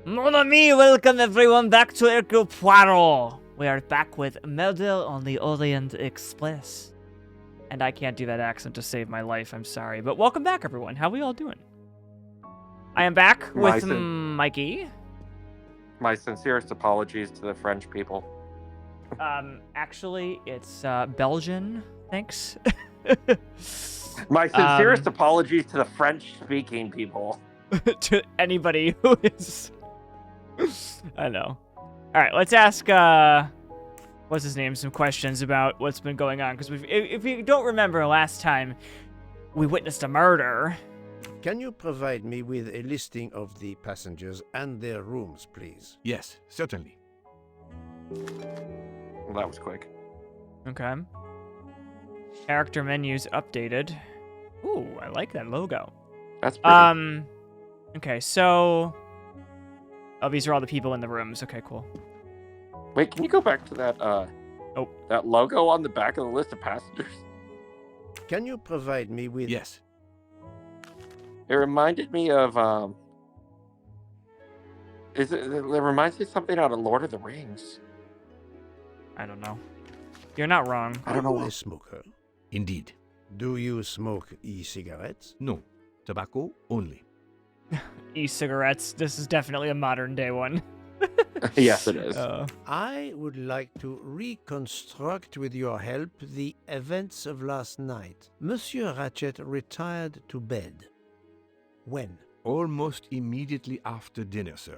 Mon ami, welcome everyone back to Hercule Poirot. We are back with Murder on the Orient Express. And I can't do that accent to save my life, I'm sorry. But welcome back, everyone. How we all doing? I am back with Mikey. My sincerest apologies to the French people. Actually, it's Belgian, thanks. My sincerest apologies to the French-speaking people. To anybody who is... I know. Alright, let's ask, what's his name, some questions about what's been going on. Because if you don't remember last time, we witnessed a murder. Can you provide me with a listing of the passengers and their rooms, please? Yes, certainly. Well, that was quick. Okay. Character menus updated. Ooh, I like that logo. That's pretty. Okay, so... Oh, these are all the people in the rooms. Okay, cool. Wait, can you go back to that, that logo on the back of the list of passengers? Can you provide me with... Yes. It reminded me of, it reminds me of something out of Lord of the Rings. I don't know. You're not wrong. I don't know. Are you a smoker? Indeed. Do you smoke e-cigarettes? No. Tobacco only. E-cigarettes. This is definitely a modern day one. Yes, it is. I would like to reconstruct with your help the events of last night. Monsieur Ratchett retired to bed. When? Almost immediately after dinner, sir.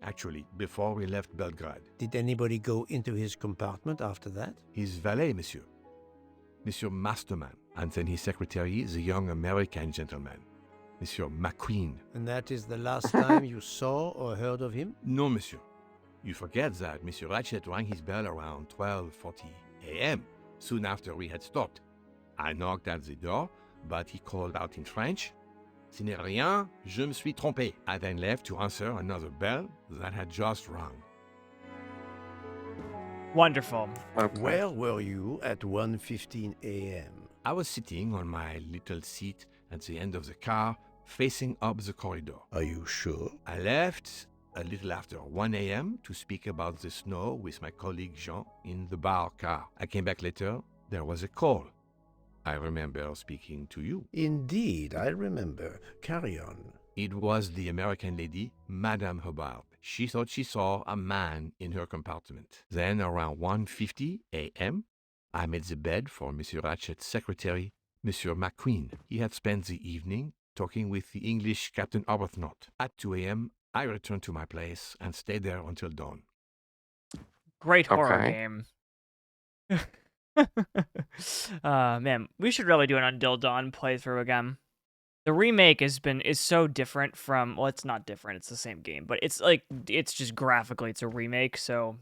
Actually, before we left Belgrade. Did anybody go into his compartment after that? His valet, monsieur. Monsieur Masterman. And then his secretary, the young American gentleman. Monsieur McQueen. And that is the last time you saw or heard of him? No, monsieur. You forget that Monsieur Ratchett rang his bell around 12:40 a.m., soon after we had stopped. I knocked at the door, but he called out in French, "Ce n'est rien, je me suis trompé." I then left to answer another bell that had just rung. Wonderful. Okay. Where were you at 1:15 a.m.? I was sitting on my little seat at the end of the car, facing up the corridor. Are you sure? I left a little after 1 a.m. to speak about the snow with my colleague Jean in the bar car. I came back later. There was a call. I remember speaking to you. Indeed, I remember. Carry on. It was the American lady, Madame Hubbard. She thought she saw a man in her compartment. Then, around 1:50 a.m., I made the bed for Monsieur Ratchett's secretary, Monsieur McQueen. He had spent the evening talking with the English Captain Arbuthnot. At 2 a.m., I returned to my place and stayed there until dawn. Great horror Okay. game. Man, we should really do an Until Dawn playthrough again. The remake is so different from, well, it's not different, it's the same game, but it's just graphically it's a remake, so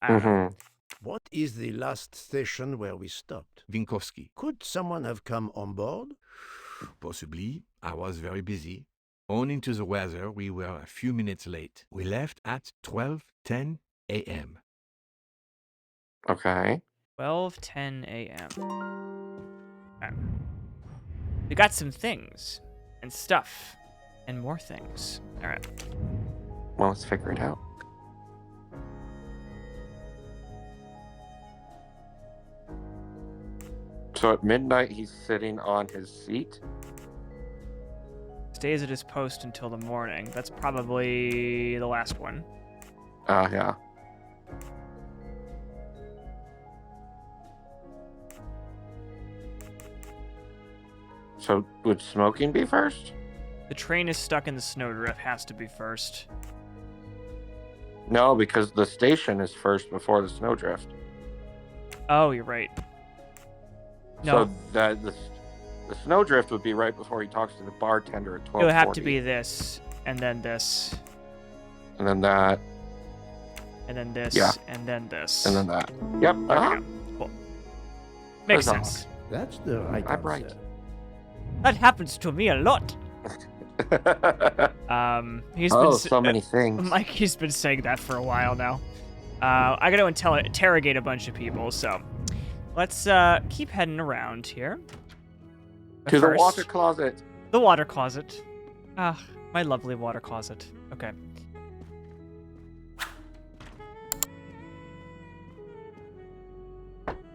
I don't know. What is the last station where we stopped? Vinkovsky. Could someone have come on board? Possibly. I was very busy. Owing to the weather, we were a few minutes late. We left at 12:10 a.m. Okay. 12:10 a.m. Okay. We got some things and stuff and more things. All right. Well, let's figure it out. So at midnight, he's sitting on his seat. Stays at his post until the morning. That's probably the last one. Yeah. So would smoking be first? The train is stuck in the snowdrift. Has to be first. No, because the station is first before the snowdrift. Oh, you're right. No, So that the snowdrift would be right before he talks to the bartender at 12:40. it would have to be this, and then this, And then that, and then this, Yeah. and then this. and then that. Yep. Okay, cool. Makes That's sense. That's the right I'm right. answer. That happens to me a lot. He's been so many things. Mikey's been saying that for a while now. I got to interrogate a bunch of people, so let's keep heading around here. But To the first, water closet. The water closet. Ah, my lovely water closet. Okay.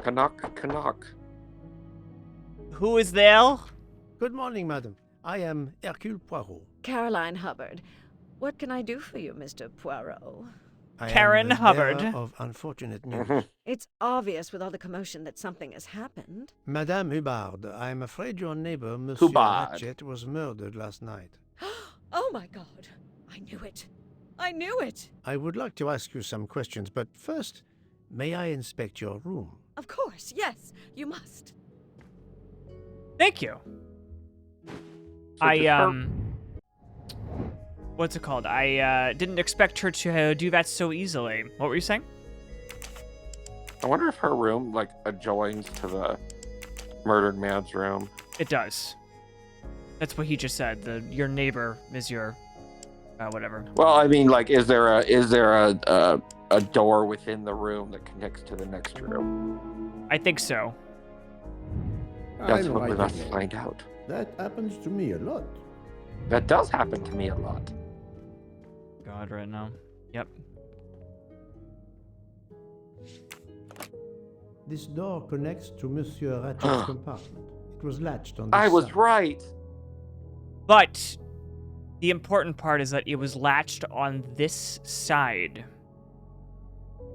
Canuck. Who is there? Good morning, madam. I am Hercule Poirot. Caroline Hubbard. What can I do for you, Mr. Poirot? I Karen am the Hubbard. bearer of unfortunate news. Mhm. It's obvious with all the commotion that something has happened. Madame Hubbard, I am afraid your neighbor, Monsieur Hubbard. Ratchett, was murdered last night. Oh my god. I knew it. I knew it. I would like to ask you some questions, but first, may I inspect your room? Of course, yes, you must. Thank you. What's it called? I didn't expect her to do that so easily. What were you saying? I wonder if her room like adjoins to the murdered man's room. It does. That's what he just said. Your neighbor is your whatever. Well, I mean, like, is there a door within the room that connects to the next room? I think so. That's I'm what we right must again. find out. That happens to me a lot. That does happen to me a lot. God, right now. Yep. This door connects to Monsieur Ratchett's compartment. It was latched on the I was side. right. But the important part is that it was latched on this side.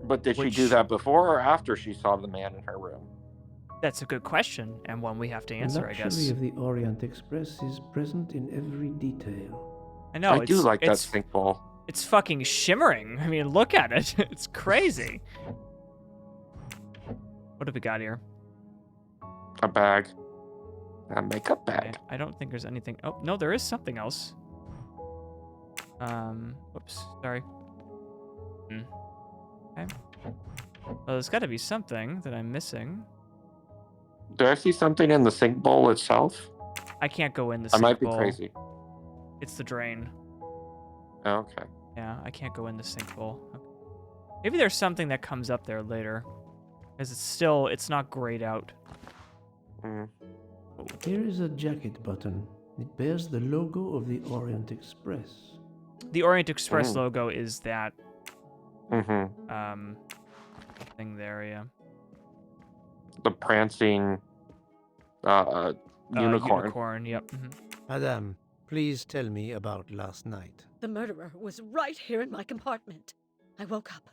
But did she Which- do that before or after she saw the man in her room? That's a good question, and one we have to answer, I guess. of the Orient Express is present in every detail. I know. I do like that it's, sink bowl. It's fucking shimmering. I mean, look at it. It's crazy. What have we got here? A bag. A makeup bag. Okay, I don't think there's anything. Oh, no, there is something else. Whoops, sorry. Okay. Well, there's got to be something that I'm missing. Do I see something in the sink bowl itself? I can't go in the I sink might be bowl. crazy. It's the drain. Okay. Yeah, I can't go in the sink bowl. Okay. Maybe there's something that comes up there later. Because it's not grayed out. Mm. Here is a jacket button. It bears the logo of the Orient Express. The Orient Express Oh. logo is that Mm-hmm. thing there, yeah. The prancing unicorn. Unicorn, yep. Mhm. Madame, please tell me about last night. The murderer was right here in my compartment. I woke up.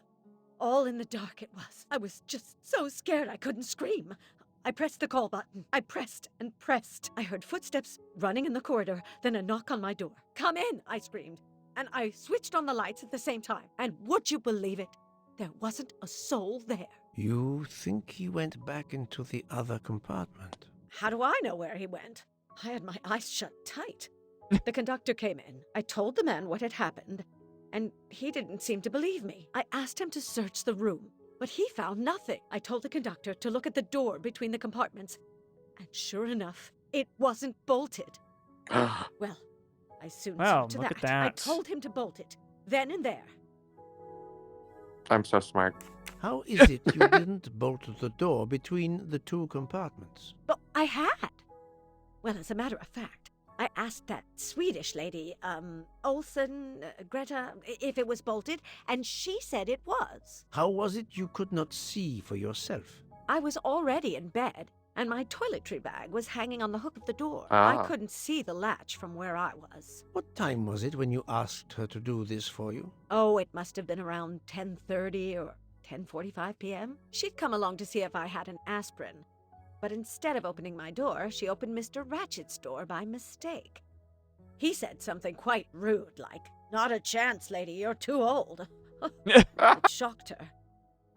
All in the dark it was. I was just so scared I couldn't scream. I pressed the call button. I pressed and pressed. I heard footsteps running in the corridor, then a knock on my door. "Come in," I screamed. And I switched on the lights at the same time. And would you believe it? There wasn't a soul there. You think he went back into the other compartment? How do I know where he went? I had my eyes shut tight. The conductor came in. I told the man what had happened, and he didn't seem to believe me. I asked him to search the room, but he found nothing. I told the conductor to look at the door between the compartments, and sure enough, it wasn't bolted. Well, I soon Wow, saw to look at that. I that. told him to bolt it, then and there. I'm so smart. How is it you didn't bolt the door between the two compartments? But I had. Well, as a matter of fact, I asked that Swedish lady, Olsen, Greta, if it was bolted, and she said it was. How was it you could not see for yourself? I was already in bed, and my toiletry bag was hanging on the hook of the door. Ah. I couldn't see the latch from where I was. What time was it when you asked her to do this for you? Oh, it must have been around 10:30 or 10:45 p.m. She'd come along to see if I had an aspirin. But instead of opening my door, she opened Mr. Ratchett's door by mistake. He said something quite rude, like, "Not a chance, lady, you're too old." It shocked her.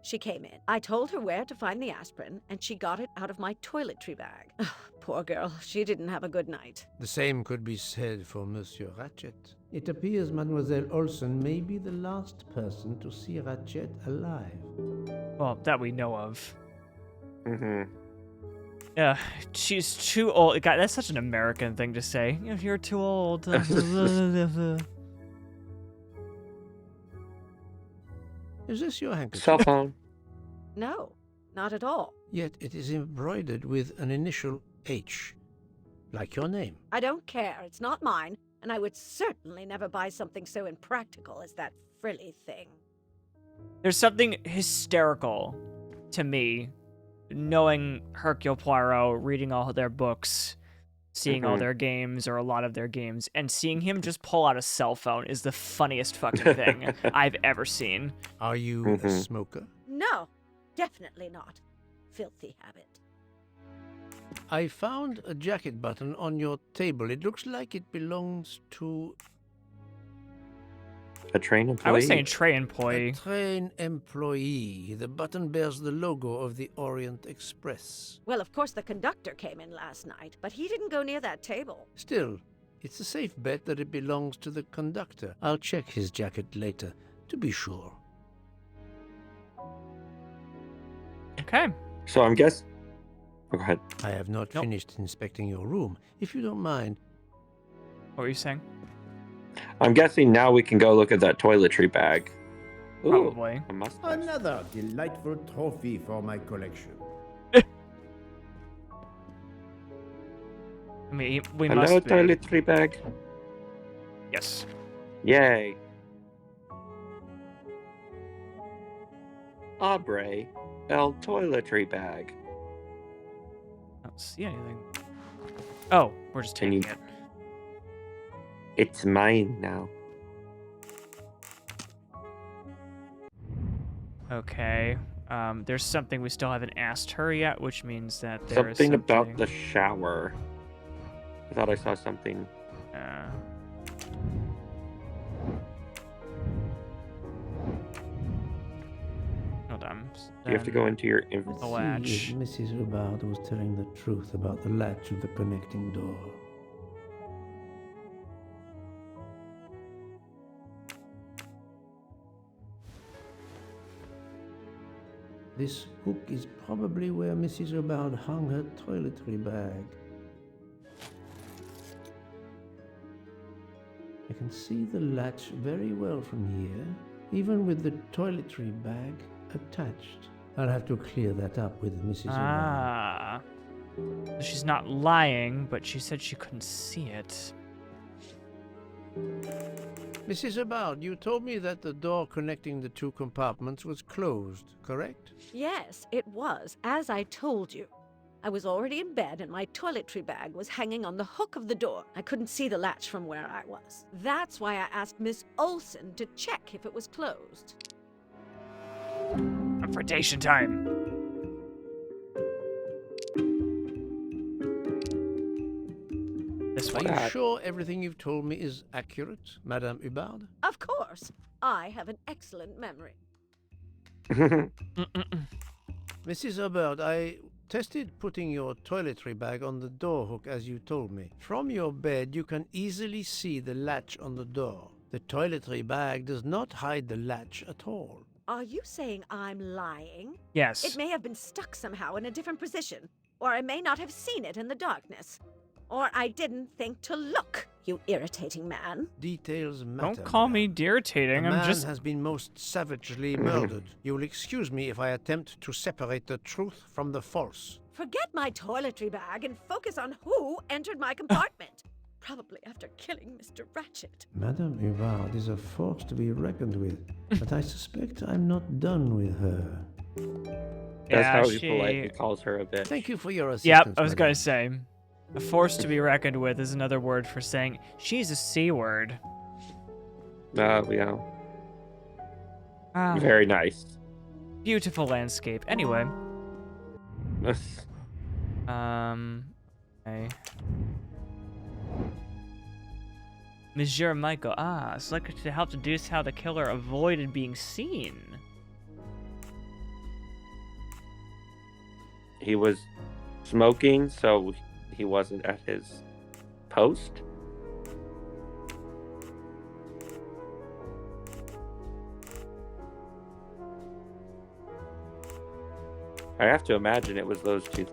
She came in. I told her where to find the aspirin, and she got it out of my toiletry bag. Poor girl, she didn't have a good night. The same could be said for Monsieur Ratchett. It appears Mademoiselle Olsen may be the last person to see Ratchett alive. Well, that we know of. Mm-hmm. Yeah, she's too old. God, that's such an American thing to say. If you're too old. Is this your handkerchief? Cell phone. No, not at all. Yet it is embroidered with an initial H, like your name. I don't care. It's not mine, and I would certainly never buy something so impractical as that frilly thing. There's something hysterical to me knowing Hercule Poirot, reading all their books, seeing all Mhm. their games or a lot of their games, and seeing him just pull out a cell phone is the funniest fucking thing I've ever seen. Are you a Mhm. smoker? No, definitely not. Filthy habit. I found a jacket button on your table. It looks like it belongs to A train employee. I was saying train a employee. train employee. The button bears the logo of the Orient Express. Well, of course, the conductor came in last night, but he didn't go near that table. Still, it's a safe bet that it belongs to the conductor. I'll check his jacket later, to be sure. Okay. So I'm guess. Oh, go ahead. I have not Nope. finished inspecting your room. If you don't mind, What were you saying? I'm guessing now we can go look at that toiletry bag. Ooh, Probably. a mustache. Another delightful trophy for my collection. I mean, we Hello, must be. toiletry bag. Yes. Yay. Abre, el toiletry bag. I don't see anything. Oh, we're just Can taking you- it. It's mine now. Okay. There's something we still haven't asked her yet, which means that there is Something about the shower. I thought I saw something. Hold on. You have to go into your let's The see latch. if Mrs. Hubbard was telling the truth about the latch of the connecting door. This hook is probably where Mrs. Hubbard hung her toiletry bag. I can see the latch very well from here, even with the toiletry bag attached. I'll have to clear that up with Mrs. Hubbard. Ah. So she's not lying, but she said she couldn't see it. Mrs. Hubbard, you told me that the door connecting the two compartments was closed, correct? Yes, it was, as I told you. I was already in bed and my toiletry bag was hanging on the hook of the door. I couldn't see the latch from where I was. That's why I asked Miss Olson to check if it was closed. Confrontation time. This Are one. you God. sure everything you've told me is accurate, Madame Hubbard? Of course, I have an excellent memory. Mm-mm-mm. Mrs. Hubbard, I tested putting your toiletry bag on the door hook as you told me. From your bed, you can easily see the latch on the door. The toiletry bag does not hide the latch at all. Are you saying I'm lying? Yes. It may have been stuck somehow in a different position, or I may not have seen it in the darkness. Or I didn't think to look, you irritating man. Details matter. Don't call me madame. irritating. A I'm man just. has been most savagely murdered. You will excuse me if I attempt to separate the truth from the false. Forget my toiletry bag and focus on who entered my compartment. Probably after killing Mr. Ratchett. Madame Hubbard is a force to be reckoned with, but I suspect I'm not done with her. That's Yeah, how he she- politely calls her a bitch. Thank you for your assistance. Yep, I was madame. gonna say. A force to be reckoned with is another word for saying she's a C word. Yeah. Ah, Very nice. beautiful landscape. Anyway. Okay. Monsieur Michael. Ah, selected to help deduce how the killer avoided being seen. He was smoking, so he wasn't at his post. I have to imagine it was those two.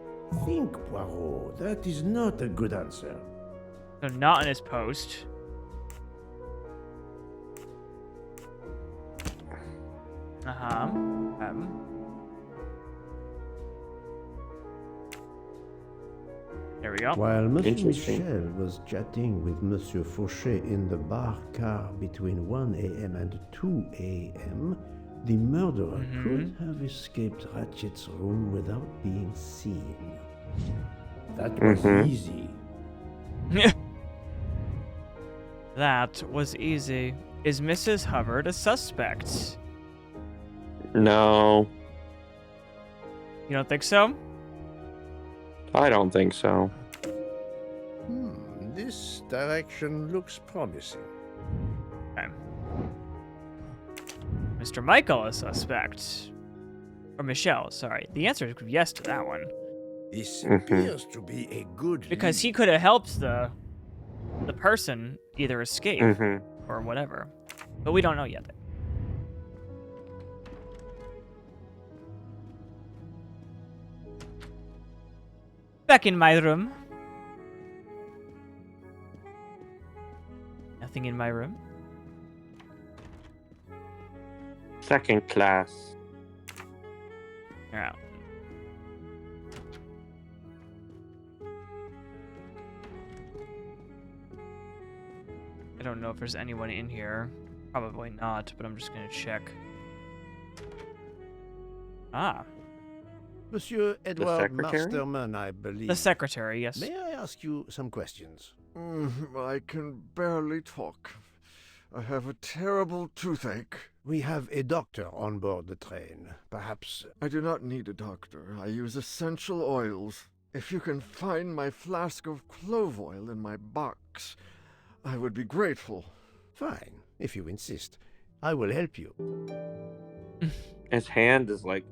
Think, Poirot. That is not a good answer. So not in his post. Uh-huh. There we go. While Monsieur Interesting. Michel was chatting with Monsieur Fauchet in the bar car between 1 a.m. and 2 a.m., The murderer could have escaped Ratchett's room without being seen. That was easy. That was easy. Is Mrs. Hubbard a suspect? No, You don't think so? I don't think so. This direction looks promising. Okay. Mr. Michael a suspect? Or Michelle, sorry. The answer is yes to that one. This appears to be a good Because he lead. could have helped the person either escape or whatever. But we don't know yet. Back in my room. Nothing in my room. Second class. Yeah. I don't know if there's anyone in here. Probably not, but I'm just gonna check. Ah, Monsieur Edward secretary? Masterman, I believe. the secretary, yes. May I ask you some questions? I can barely talk. I have a terrible toothache. We have a doctor on board the train. Perhaps I do not need a doctor. I use essential oils. If you can find my flask of clove oil in my box, I would be grateful. fine, if you insist. I will help you. His hand is like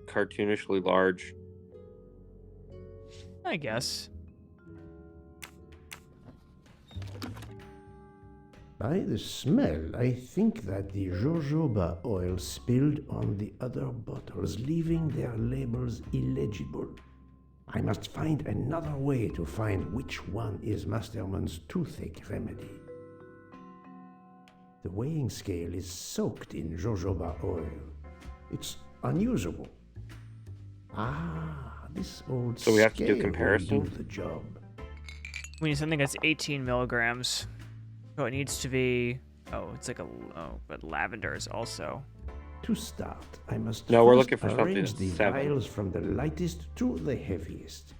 cartoonishly large. I guess. By the smell, I think that the jojoba oil spilled on the other bottles, leaving their labels illegible. I must find another way to find which one is Masterman's toothache remedy. The weighing scale is soaked in jojoba oil. It's unusable. Ah, this old So we have to do scale will comparison? do the job. We need something that's 18 milligrams. So it needs to be. Oh, it's like a. Oh, but lavender is also. To start, I must No, we're first looking for something arrange that's the 7. vials from the lightest to the heaviest.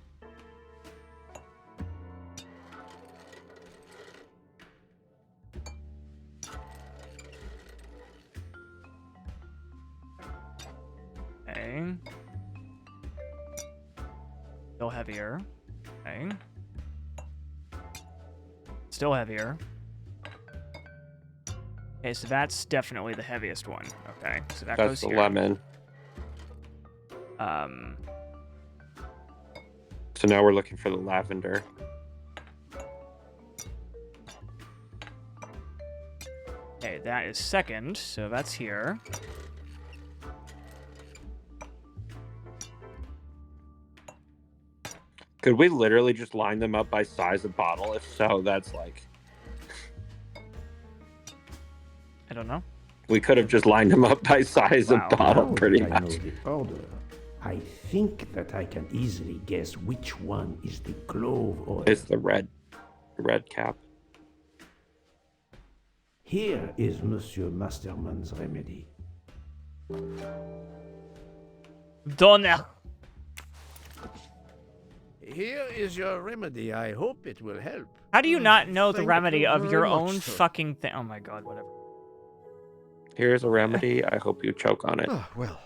Okay. Still heavier. Okay. Still heavier. Okay, so that's definitely the heaviest one. Okay, so that That's goes the here. lemon. Um, So now we're looking for the lavender. okay, that is second, so that's here. Could we literally just line them up by size of bottle? If so, that's like I don't know. we could have just lined them up by size Wow. of bottle, Now pretty that I know much. the order, I think that I can easily guess which one is the clove oil. It's the red cap. Here is Monsieur Masterman's remedy. Donner. Here is your remedy. I hope it will help. How do you not know the Thank remedy you of your very much, own sir. fucking thing? Oh my god, whatever. Here's a remedy. I hope you choke on it. Ah, well,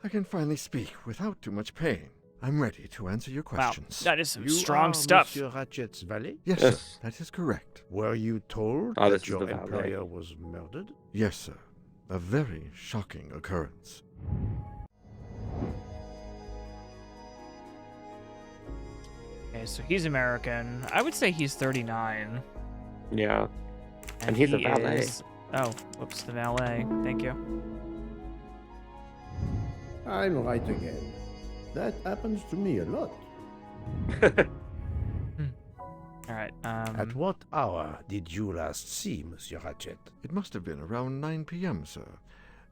I can finally speak without too much pain. I'm ready to answer your Wow, questions. that is some You strong are stuff. Monsieur Ratchett's valet? Yes, Yes. sir, that is correct. Were you told Oh, this that is your the valet. employer was murdered? Yes, sir. A very shocking occurrence. Okay, so he's American. I would say he's 39. Yeah. And he's a he valet. is- Oh, whoops, the valet. Thank you. I'm right again. That happens to me a lot. All right. At what hour did you last see Monsieur Ratchett? It must have been around 9 p.m., sir.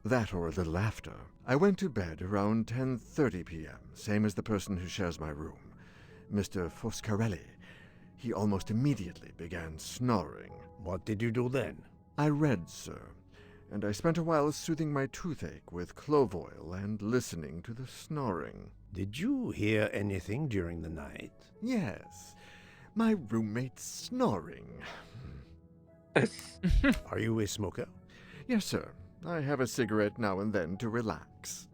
That or a little after. I went to bed around 10:30 p.m., same as the person who shares my room, Mr. Foscarelli. He almost immediately began snoring. What did you do then? I read, sir. and I spent a while soothing my toothache with clove oil and listening to the snoring. Did you hear anything during the night? Yes, my roommate's snoring. Are you a smoker? Yes, sir. I have a cigarette now and then to relax.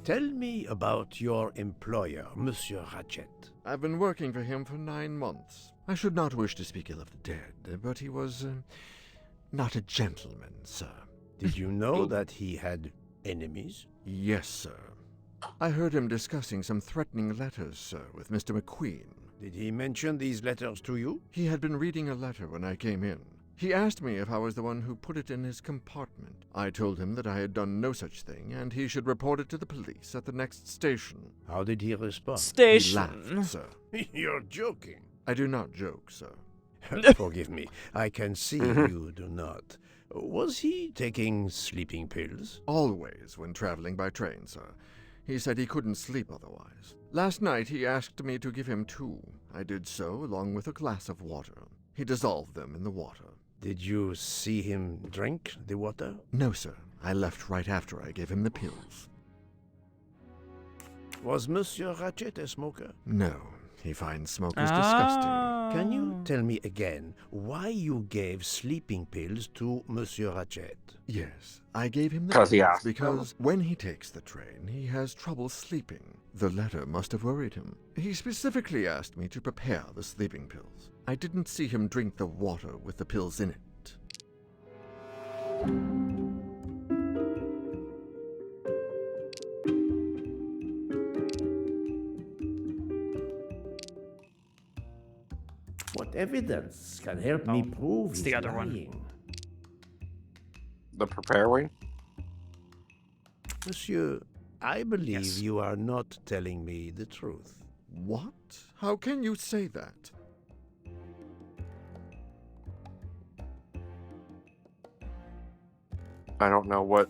Tell me about your employer, Monsieur Ratchett. I've been working for him for 9 months. I should not wish to speak ill of the dead, but he was not a gentleman, sir. Did you know that he had enemies? Yes, sir. I heard him discussing some threatening letters, sir, with Mr. McQueen. Did he mention these letters to you? He had been reading a letter when I came in. He asked me if I was the one who put it in his compartment. I told him that I had done no such thing, and he should report it to the police at the next station. How did he respond? He Station. laughed, sir. You're joking. I do not joke, sir. Forgive me. I can see you do not. Was he taking sleeping pills? Always when traveling by train, sir. He said he couldn't sleep otherwise. Last night he asked me to give him 2. I did so, along with a glass of water. He dissolved them in the water. Did you see him drink the water? No, sir. I left right after I gave him the pills. Was Monsieur Ratchett a smoker? No, he finds smokers disgusting. Can you tell me again why you gave sleeping pills to Monsieur Ratchett? Yes, I gave him the 'Cause he pills asked because when he takes the train, he has trouble sleeping. The letter must have worried him. He specifically asked me to prepare the sleeping pills. I didn't see him drink the water with the pills in it. What evidence can help me prove it's he's the other one. lying? The prepare wing? Monsieur, I believe Yes. you are not telling me the truth. What? How can you say that? I don't know what.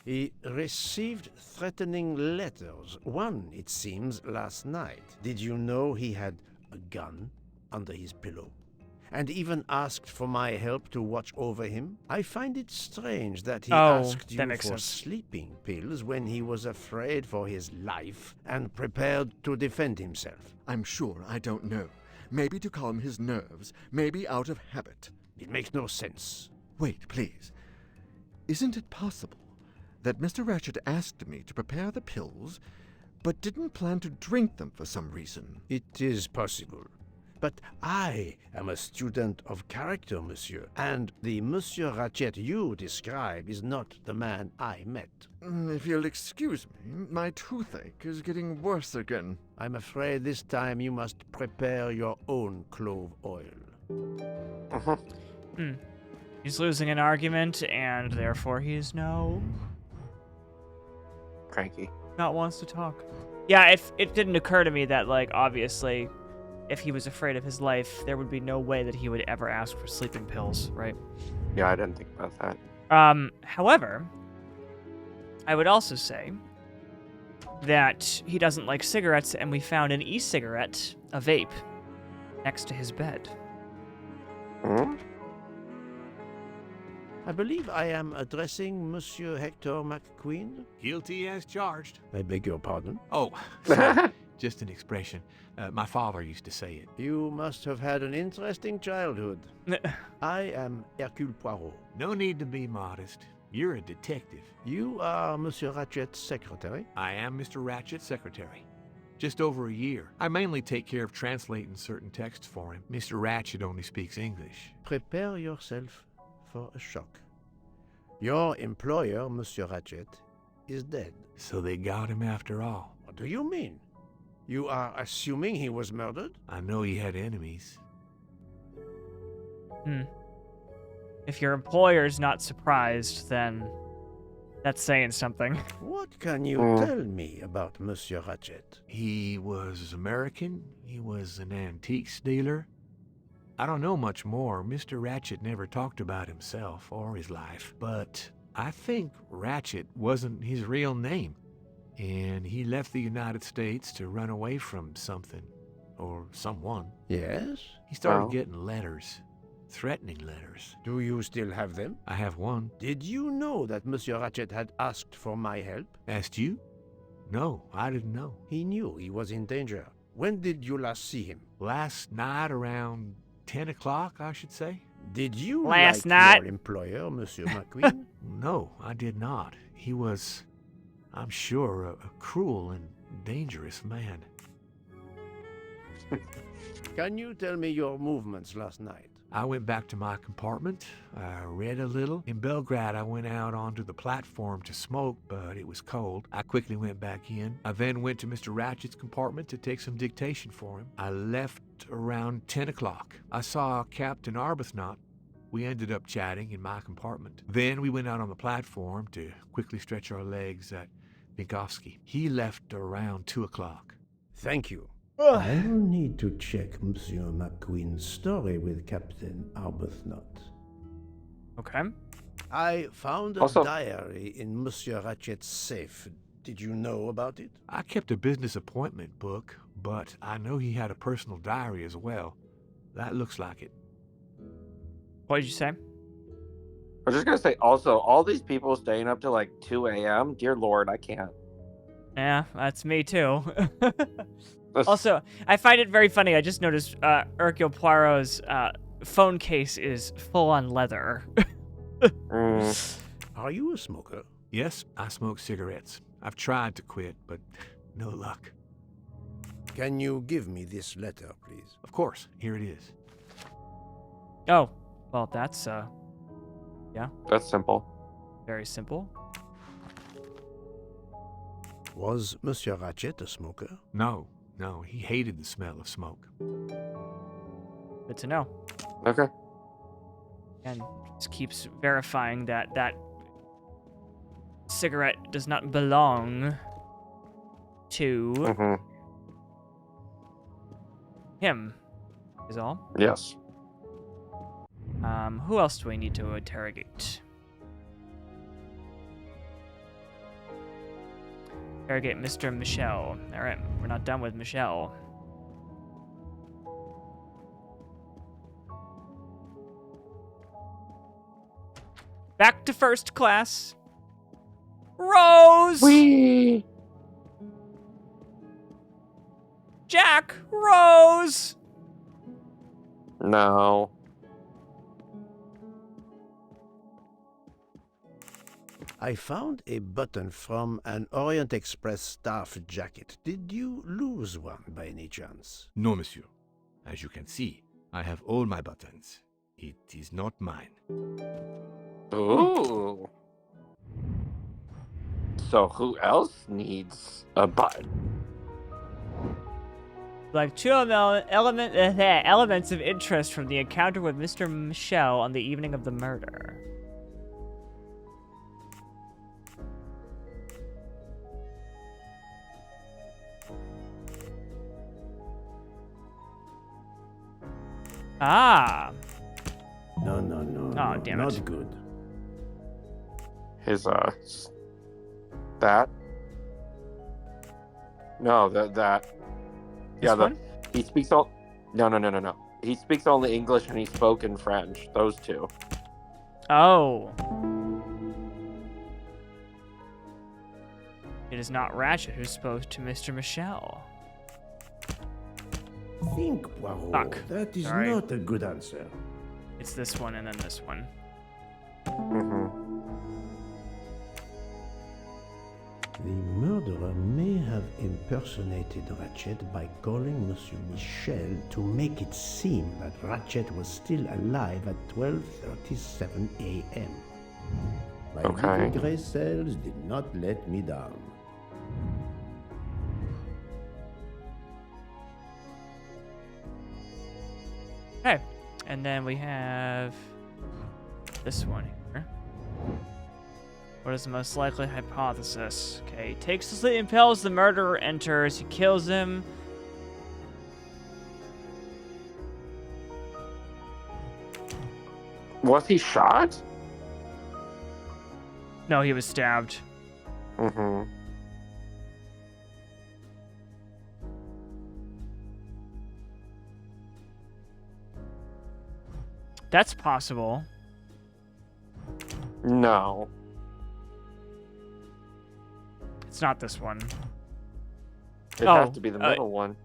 He received threatening letters. One, it seems, last night. Did you know he had a gun under his pillow? And even asked for my help to watch over him? I find it strange that he asked that you makes for sense. sleeping pills when he was afraid for his life and prepared to defend himself. I'm sure I don't know. Maybe to calm his nerves, maybe out of habit. It makes no sense. Wait, please. Isn't it possible that Mr. Ratchett asked me to prepare the pills, but didn't plan to drink them for some reason? It is possible. But I am a student of character, monsieur, and the Monsieur Ratchett you describe is not the man I met. If you'll excuse me, my toothache is getting worse again. I'm afraid this time you must prepare your own clove oil. He's losing an argument, and therefore he's not Cranky. wants to talk. Yeah, it didn't occur to me that, like, obviously, if he was afraid of his life, there would be no way that he would ever ask for sleeping pills, right? Yeah, I didn't think about that. However, I would also say that he doesn't like cigarettes, and we found an e-cigarette, a vape, next to his bed. Hmm? I believe I am addressing Monsieur Hector McQueen. Guilty as charged. I beg your pardon. Oh, sorry. Just an expression. My father used to say it. You must have had an interesting childhood. I am Hercule Poirot. No need to be modest. You're a detective. You are Monsieur Ratchett's secretary? I am Mr. Ratchett's secretary. Just over a year. I mainly take care of translating certain texts for him. Mr. Ratchett only speaks English. Prepare yourself for a shock. Your employer, Monsieur Ratchett, is dead. So they got him after all. What do you mean? You are assuming he was murdered? I know he had enemies. If your employer's not surprised, then that's saying something. What can you tell me about Monsieur Ratchett? He was American. He was an antiques dealer. I don't know much more. Mr. Ratchett never talked about himself or his life, but I think Ratchett wasn't his real name, and he left the United States to run away from something or someone. Yes? He started Wow. getting letters. threatening letters. Do you still have them? I have one. Did you know that Monsieur Ratchett had asked for my help? Asked you? No, I didn't know. He knew he was in danger. When did you last see him? Last night around 10 o'clock, I should say. Did you Last like night? your employer, Monsieur McQueen? No, I did not. He was, I'm sure, a cruel and dangerous man. Can you tell me your movements last night? I went back to my compartment. I read a little. In Belgrade, I went out onto the platform to smoke, but it was cold. I quickly went back in. I then went to Mr. Ratchett's compartment to take some dictation for him. I left around 10 o'clock. I saw Captain Arbuthnot. We ended up chatting in my compartment. Then we went out on the platform to quickly stretch our legs at Vinkovsky. He left around 2 o'clock. Thank you. I'll need to check Monsieur McQueen's story with Captain Arbuthnot. Okay. I found a Also- diary in Monsieur Ratchett's safe. Did you know about it? I kept a business appointment book, but I know he had a personal diary as well. That looks like it. What did you say? I was just gonna say, also, all these people staying up till like 2 a.m. Dear Lord, I can't. Yeah, that's me too. Also, I find it very funny. I just noticed Hercule Poirot's phone case is full on leather. Are you a smoker? Yes, I smoke cigarettes. I've tried to quit, but no luck. Can you give me this letter, please? Of course, here it is. Oh, well, that's That's simple. very simple. Was Monsieur Ratchett a smoker? No, he hated the smell of smoke. Good to know. Okay. And just keeps verifying that that cigarette does not belong to hmm him, is all. Yes. Who else do we need to interrogate? Interrogate Mr. Michel. Alright, we're not done with Michel. Back to first class. Rose! Whee! Jack! Rose! No. I found a button from an Orient Express staff jacket. Did you lose one by any chance? No, monsieur. As you can see, I have all my buttons. It is not mine. Ooh. So who else needs a button? Like two elements of interest from the encounter with Mr. Michel on the evening of the murder. Ah, No, Oh, damn it. not good. His that? No, that. Yeah, this one? he speaks all. No. He speaks only English and he spoke in French. Those two. Oh. It is not Ratchett who spoke to Mr. Michel. Think, Poirot. Fuck. That is Sorry. not a good answer. It's this one and then this one. Mm-hmm. The murderer may have impersonated Ratchett by calling Monsieur Michel to make it seem that Ratchett was still alive at 12:37 a.m. My Okay. little gray cells did not let me down. Okay. And then we have this one here. What is the most likely hypothesis? Okay, he takes the sleeping pills, the murderer enters, he kills him. Was he shot? No, he was stabbed. Mm-hmm. That's possible. No. It's not this one. It has to be the middle one.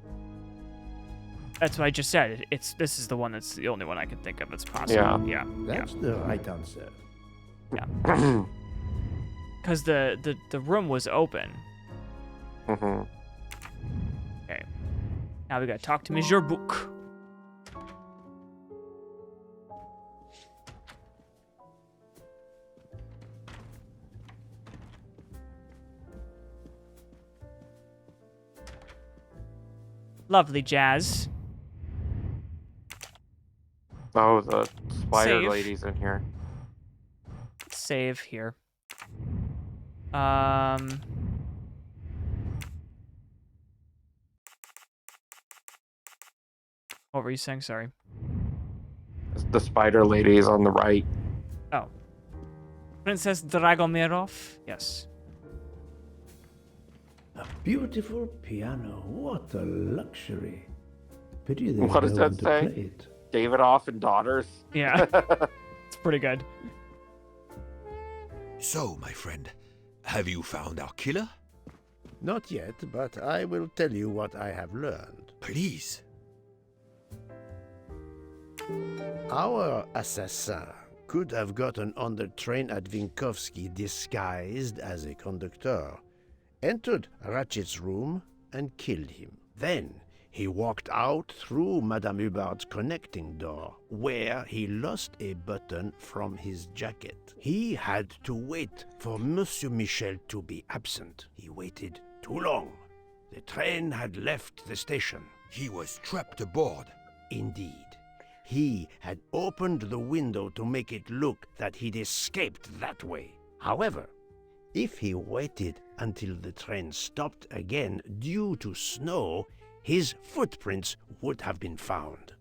That's what I just said. This is the one that's the only one I can think of. It's possible. Yeah. That's the right answer. Because the room was open. Mm-hmm. Okay. Now we gotta talk to Monsieur Book. Lovely jazz. Oh, the spider Save. lady's in here. Save here. What were you saying? Sorry. The spider lady is on the right. Oh. Princess Dragomirov? Yes. A beautiful piano. What a luxury. Pity there's What does no that one to say? play it. David Off and Daughters. Yeah. It's pretty good. So, my friend, have you found our killer? Not yet, but I will tell you what I have learned. Please. Our assassin could have gotten on the train at Vinkovsky disguised as a conductor, entered Ratchett's room, and killed him. Then he walked out through Madame Hubbard's connecting door, where he lost a button from his jacket. He had to wait for Monsieur Michel to be absent. He waited too long. The train had left the station. He was trapped aboard. Indeed. He had opened the window to make it look that he'd escaped that way. However, if he waited until the train stopped again due to snow, his footprints would have been found.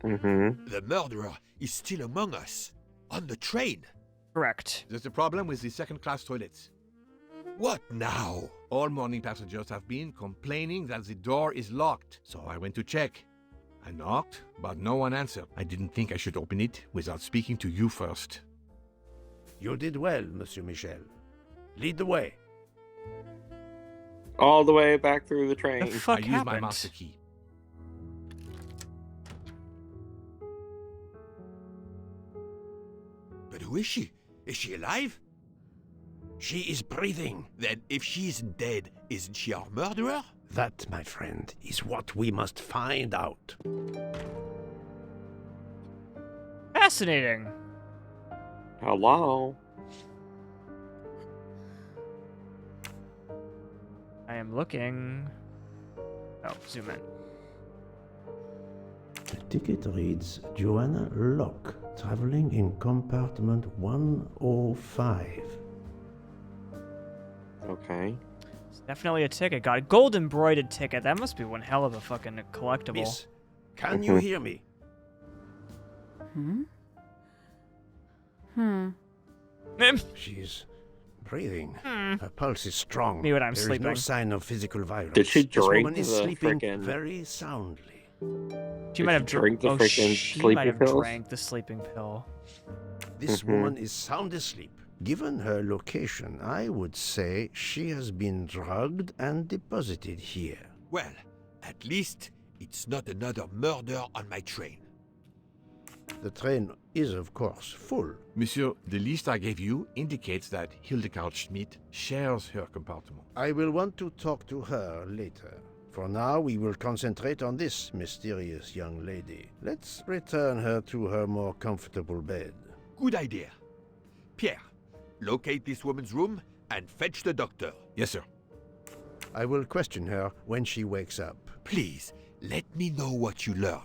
Mm-hmm. The murderer is still among us. On the train. Correct. There's a problem with the second-class toilets. What now? All morning passengers have been complaining that the door is locked, so I went to check. I knocked, but no one answered. I didn't think I should open it without speaking to you first. You did well, Monsieur Michel. Lead the way. All the way back through the The train. fuck I used happened? my master key. But who is she? Is she alive? She is breathing. Then if she isn't dead, isn't she our murderer? That, my friend, is what we must find out. Fascinating. Hello. I am looking. Oh, zoom in. The ticket reads Joanna Locke, traveling in compartment 105. Okay. It's definitely a ticket. Got a gold embroidered ticket. That must be one hell of a fucking collectible. Miss, can you hear me? She's breathing. Her pulse is strong. Me when I'm There is sleeping. no sign of physical violence. Did she This woman drink is the sleeping frickin'- very soundly. She Did might she have drink the oh, freaking she sleeping might have pills? drank the sleeping pill. This woman is sound asleep. Given her location, I would say she has been drugged and deposited here. Well, at least it's not another murder on my train. The train is, of course, full. Monsieur, the list I gave you indicates that Hildegard Schmidt shares her compartment. I will want to talk to her later. For now, we will concentrate on this mysterious young lady. Let's return her to her more comfortable bed. Good idea. Pierre, locate this woman's room and fetch the doctor. Yes, sir. I will question her when she wakes up. Please, let me know what you learn.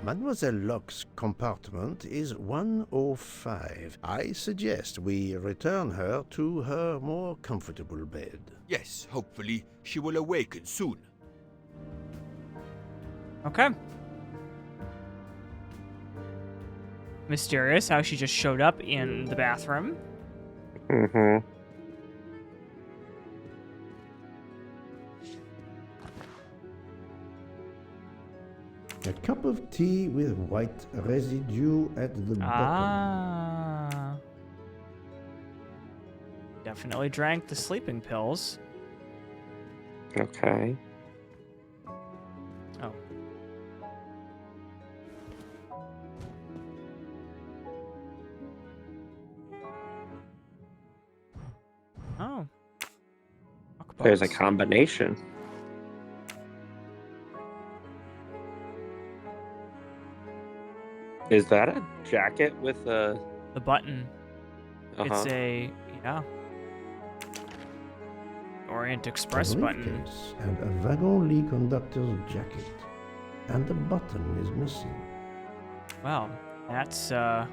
Mademoiselle Locke's compartment is 105. I suggest we return her to her more comfortable bed. Yes, hopefully she will awaken soon. Okay. Mysterious how she just showed up in the bathroom. Mm-hmm. A cup of tea with white residue at the bottom. Ah. Definitely drank the sleeping pills. Okay. Oh. Oh. There's a Box. combination. Is that a jacket with a... The button. It's a, yeah. Orient Express a button. briefcase and a wagon-lee conductor's jacket. And the button is missing. Well, that's kind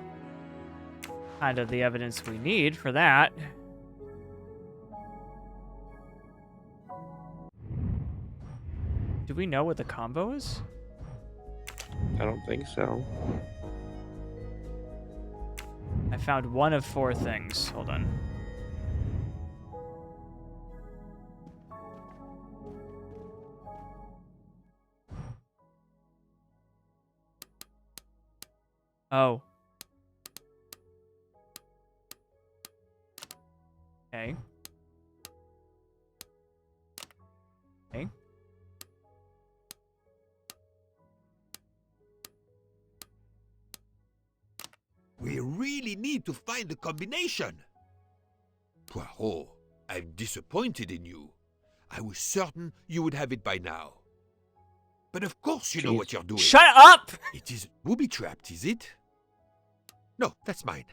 of the evidence we need for that. Do we know what the combo is? I don't think so. I found one of 4 things. Hold on. Oh. Okay. Okay. We really need to find the combination. Poirot, I'm disappointed in you. I was certain you would have it by now. But of course you know what you're doing. Shut up! It is booby-trapped, is it? No, that's mine.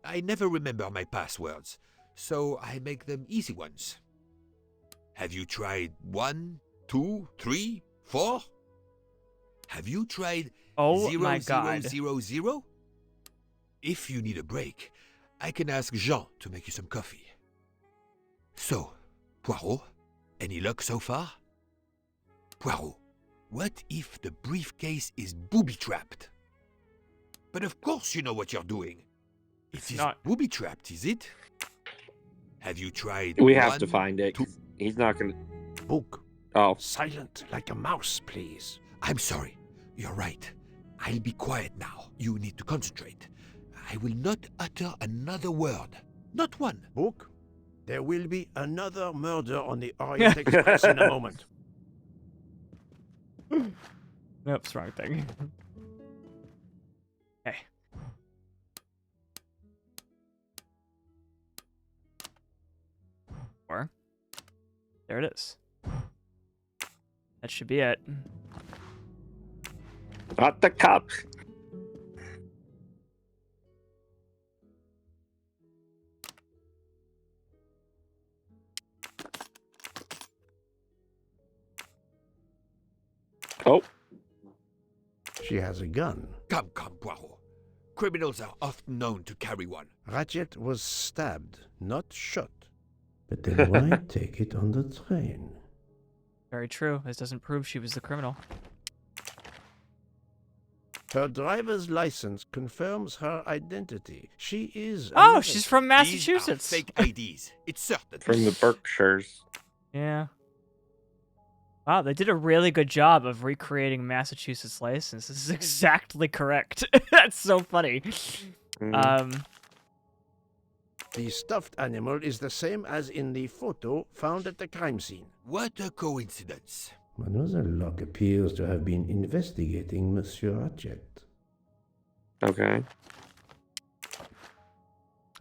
I never remember my passwords, so I make them easy ones. Have you tried 1, 2, 3, 4? Have you tried Oh 0, my 0, god. 0, 0? If you need a break, I can ask Jean to make you some coffee. So, Poirot, any luck so far? Poirot, what if the briefcase is booby-trapped? But of course you know what you're doing. It is not. booby-trapped, is it? Have you tried We have 1, to find it. 2... He's not gonna... Book. Oh. Silent like a mouse, please. I'm sorry. You're right. I'll be quiet now. You need to concentrate. I will not utter another word. Not one. Book. There will be another murder on the Orient Express in a moment. Nope, wrong thing. Okay. Or there it is. That should be it. Not the cup. Oh. She has a gun. Come, Poirot. Criminals are often known to carry one. Ratchett was stabbed, not shot. But then why take it on the train? Very true. This doesn't prove she was the criminal. Her driver's license confirms her identity. She is Oh, American. she's from Massachusetts. These are fake IDs. It's certain. From the Berkshires. Yeah. Wow, they did a really good job of recreating Massachusetts license. This is exactly correct. That's so funny. The stuffed animal is the same as in the photo found at the crime scene. What a coincidence. Mademoiselle Locke appears to have been investigating Monsieur Ratchett. Okay.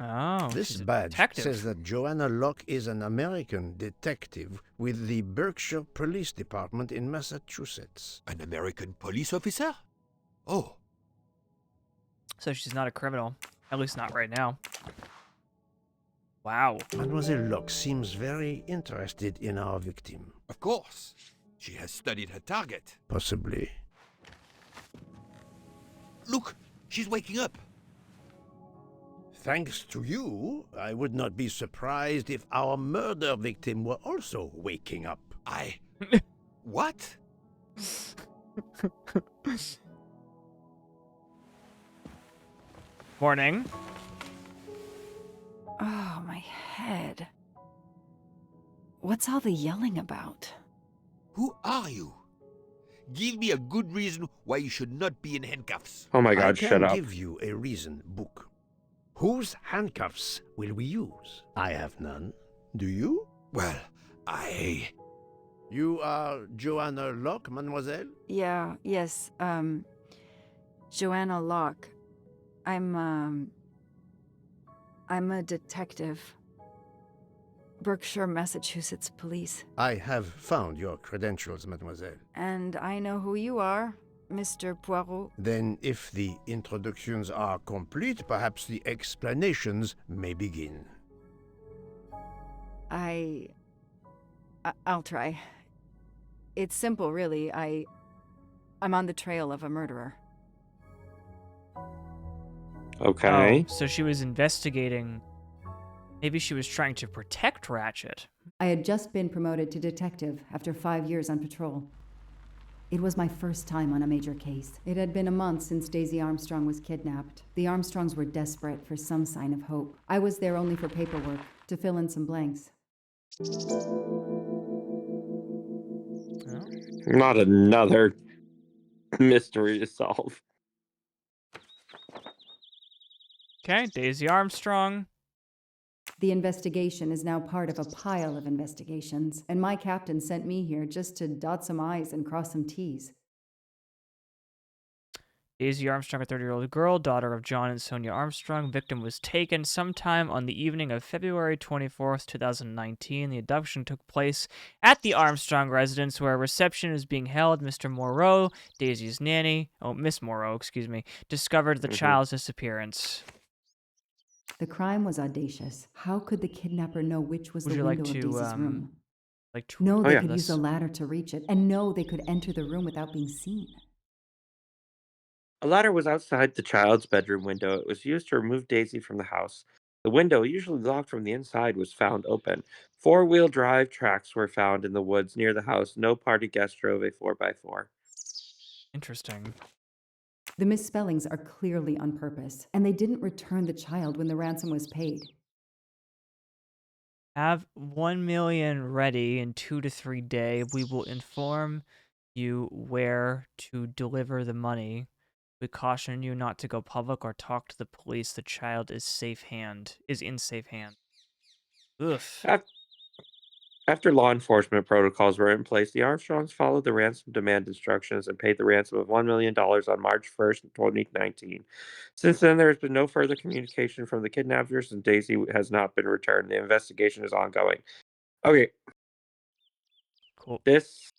Oh, This she's a badge detective. says that Joanna Locke is an American detective with the Berkshire Police Department in Massachusetts. An American police officer? Oh, So she's not a criminal. At least not right now. Wow. Mademoiselle Locke seems very interested in our victim. of course. She has studied her target. Possibly. Look, she's waking up. Thanks to you, I would not be surprised if our murder victim were also waking up. What? Morning. Oh, my head. What's all the yelling about? Who are you? Give me a good reason why you should not be in handcuffs. Oh my I god, can shut up. give you a reason, Book. Whose handcuffs will we use? I have none. Do you? Well, You are Joanna Locke, mademoiselle? Yeah, yes, Joanna Locke. I'm a detective. Berkshire, Massachusetts Police. I have found your credentials, mademoiselle. And I know who you are, Mr. Poirot. Then, if the introductions are complete, perhaps the explanations may begin. I'll try. It's simple, really. I'm on the trail of a murderer. Okay. Oh, so she was investigating. Maybe she was trying to protect Ratchett. I had just been promoted to detective after 5 years on patrol. It was my first time on a major case. It had been a month since Daisy Armstrong was kidnapped. The Armstrongs were desperate for some sign of hope. I was there only for paperwork, to fill in some blanks. Not another mystery to solve. Okay, Daisy Armstrong. The investigation is now part of a pile of investigations, and my captain sent me here just to dot some I's and cross some T's. Daisy Armstrong, a 30-year-old girl, daughter of John and Sonia Armstrong. Victim was taken sometime on the evening of February 24th, 2019. The abduction took place at the Armstrong residence where a reception is being held. Mr. Moreau, Daisy's nanny, Miss Moreau, discovered the child's disappearance. The crime was audacious. How could the kidnapper know which was Would the you window like of to, Daisy's room? to No, Oh, they yeah. could use a ladder to reach it, and no, they could enter the room without being seen. A ladder was outside the child's bedroom window. It was used to remove Daisy from the house. The window, usually locked from the inside, was found open. Four-wheel drive tracks were found in the woods near the house. No party guest drove a 4x4. Interesting. The misspellings are clearly on purpose, and they didn't return the child when the ransom was paid. Have 1 million ready in 2 to 3 days. We will inform you where to deliver the money. We caution you not to go public or talk to the police. The child is in safe hand. Oof. After law enforcement protocols were in place, the Armstrongs followed the ransom demand instructions and paid the ransom of $1 million on March 1st, 2019. Since then, there has been no further communication from the kidnappers, and Daisy has not been returned. The investigation is ongoing. Okay. Cool. Here's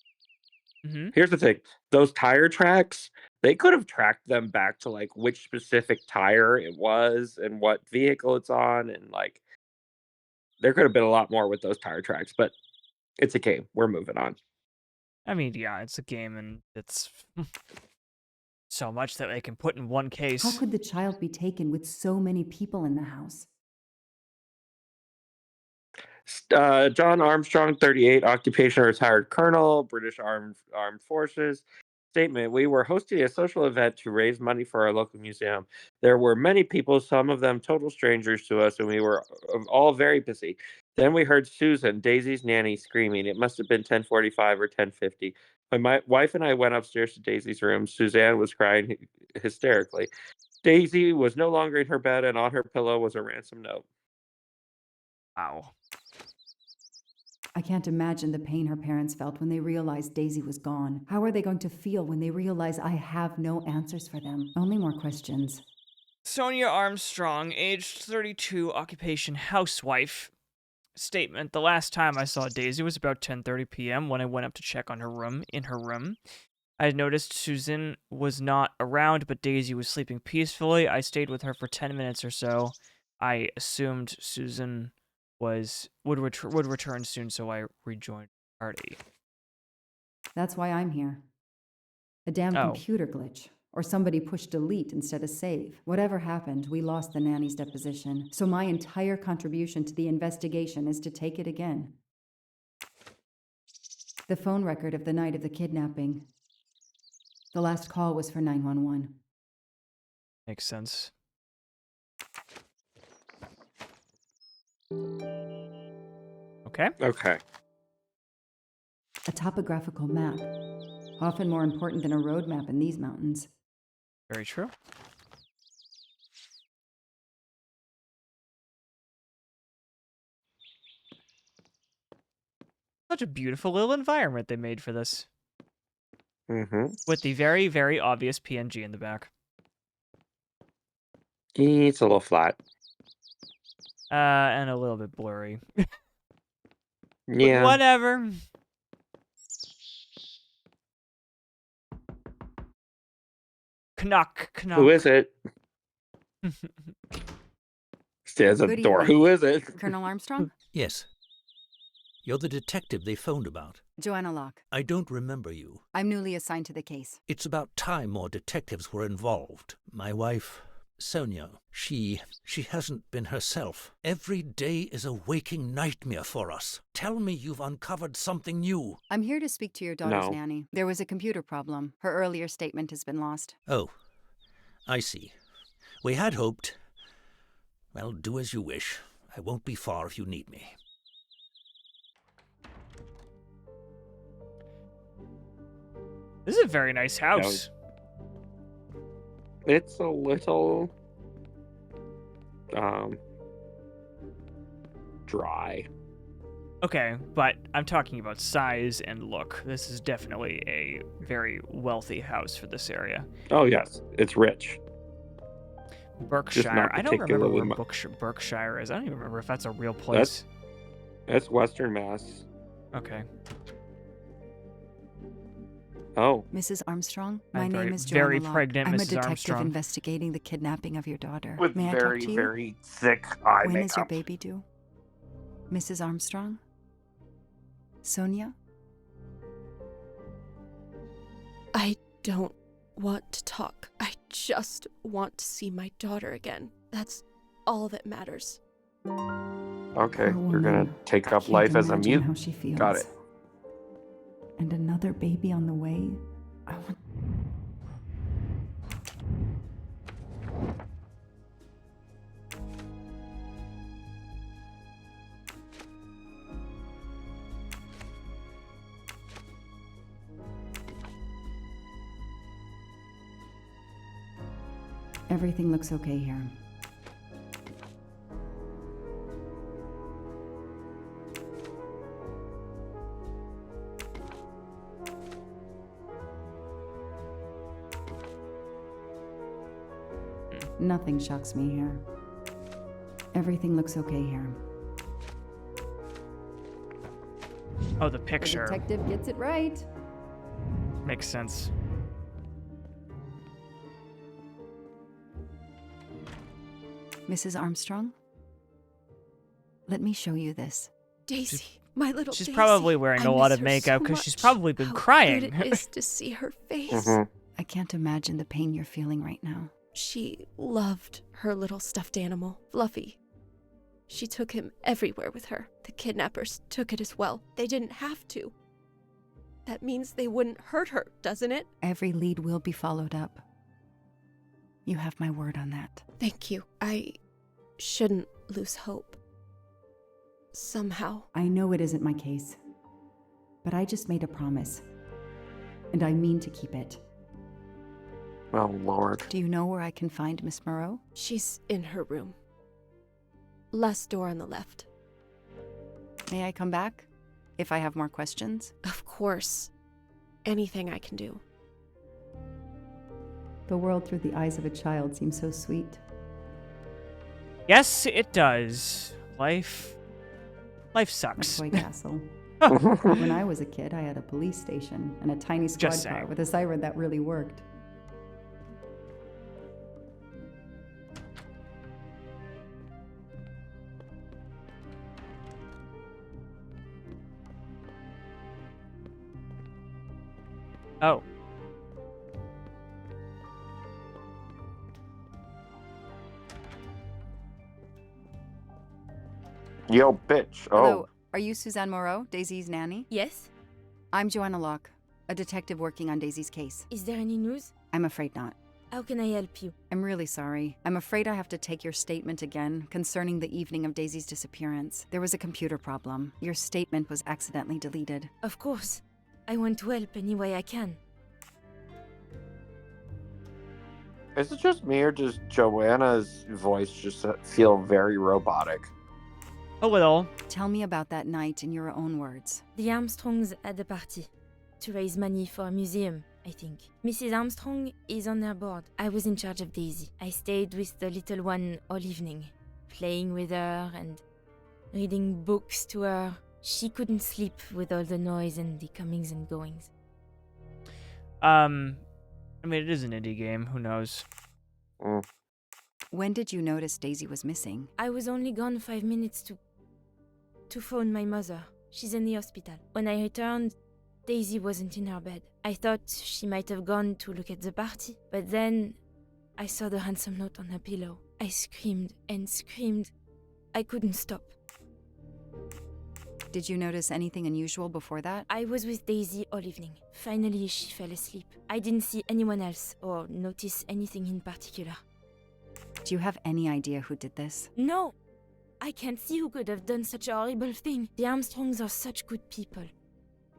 the thing. Those tire tracks, they could have tracked them back to, like, which specific tire it was and what vehicle it's on, and, like, there could have been a lot more with those tire tracks, but it's a game. We're moving on. I mean, yeah, it's a game, and it's so much that they can put in one case. How could the child be taken with so many people in the house? John Armstrong, 38, occupation retired colonel, British Armed Forces. Statement: we were hosting a social event to raise money for our local museum. There were many people, some of them total strangers to us, and we were all very busy. Then we heard Susan, Daisy's nanny, screaming. It must have been 10:45 or 10:50. My wife and I went upstairs to Daisy's room. Suzanne was crying hysterically. Daisy was no longer in her bed, and on her pillow was a ransom note. Wow. I can't imagine the pain her parents felt when they realized Daisy was gone. How are they going to feel when they realize I have no answers for them? Only more questions. Sonia Armstrong, aged 32, occupation housewife. Statement: the last time I saw Daisy was about 10:30 p.m. when I went up to check on her room. I had noticed Susan was not around, but Daisy was sleeping peacefully. I stayed with her for 10 minutes or so. I assumed Susan would return soon, so I rejoined the party. That's why I'm here. A damn Oh. computer glitch. Or somebody pushed delete instead of save. Whatever happened, we lost the nanny's deposition. So my entire contribution to the investigation is to take it again. The phone record of the night of the kidnapping. The last call was for 911. Makes sense. Okay. Okay. A topographical map. Often more important than a road map in these mountains. Very true. Such a beautiful little environment they made for this. Mm-hmm. With the very, very obvious PNG in the back. It's a little flat. And a little bit blurry. Yeah. But whatever. Knock, knock. Who is it? Stands at the Good door. evening. Who is it? Colonel Armstrong? Yes. You're the detective they phoned about. Joanna Locke. I don't remember you. I'm newly assigned to the case. It's about time more detectives were involved. My wife, Sonia, she hasn't been herself. Every day is a waking nightmare for us. Tell me you've uncovered something new. I'm here to speak to your daughter's No. nanny. There was a computer problem. Her earlier statement has been lost. Oh, I see. We had hoped. Well, do as you wish. I won't be far if you need me. This is a very nice house. It's a little dry. Okay, but I'm talking about size and look. This is definitely a very wealthy house for this area. Oh yes, it's rich. Berkshire. not I don't remember particularly where Berkshire is. I don't even remember if that's a real place. That's Western Mass. Okay. Oh. Mrs. Armstrong, my name is Joanna very Locke. pregnant I'm a Mrs. detective Armstrong. investigating the kidnapping of your daughter. With May I very, talk to you? very thick eye When makeup. is your baby due? Mrs. Armstrong? Sonia? I don't want to talk. I just want to see my daughter again. That's all that matters. Okay, Poor you're gonna woman. take I up can't life as a imagine mute. how she feels. Got it. And another baby on the way. I want. Everything looks okay here. Nothing shocks me here. Everything looks okay here. Oh, the picture. The detective gets it right. Makes sense. Mrs. Armstrong? Let me show you this. Daisy, my little She's Daisy. probably wearing I a lot miss of her makeup so because she's much. probably been How crying. good it is to see her face. Mhm. I can't imagine the pain you're feeling right now. She loved her little stuffed animal, Fluffy. She took him everywhere with her. The kidnappers took it as well. They didn't have to. That means they wouldn't hurt her, doesn't it? Every lead will be followed up. You have my word on that. Thank you. I shouldn't lose hope. Somehow. I know it isn't my case, but I just made a promise, and I mean to keep it. Oh Lord. Do you know where I can find Miss Moreau? She's in her room. Last door on the left. May I come back if I have more questions? Of course. Anything I can do. The world through the eyes of a child seems so sweet. Yes, it does. Life sucks. A toy castle. When I was a kid, I had a police station and a tiny squad Just car saying. with a siren that really worked. Oh. Yo, bitch. Oh. Hello, are you Suzanne Moreau, Daisy's nanny? Yes? I'm Joanna Locke, a detective working on Daisy's case. Is there any news? I'm afraid not. How can I help you? I'm really sorry. I'm afraid I have to take your statement again concerning the evening of Daisy's disappearance. There was a computer problem. Your statement was accidentally deleted. Of course. I want to help any way I can. Is it just me, or does Joanna's voice just feel very robotic? A little. Tell me about that night in your own words. The Armstrongs had a party to raise money for a museum, I think. Mrs. Armstrong is on their board. I was in charge of Daisy. I stayed with the little one all evening, playing with her and reading books to her. She couldn't sleep with all the noise and the comings and goings. I mean, it is an indie game. Who knows? When did you notice Daisy was missing? I was only gone 5 minutes to phone my mother. She's in the hospital. When I returned, Daisy wasn't in her bed. I thought she might have gone to look at the party, but then I saw the ransom note on her pillow. I screamed and screamed. I couldn't stop. Did you notice anything unusual before that? I was with Daisy all evening. Finally, she fell asleep. I didn't see anyone else or notice anything in particular. Do you have any idea who did this? No! I can't see who could have done such a horrible thing. The Armstrongs are such good people.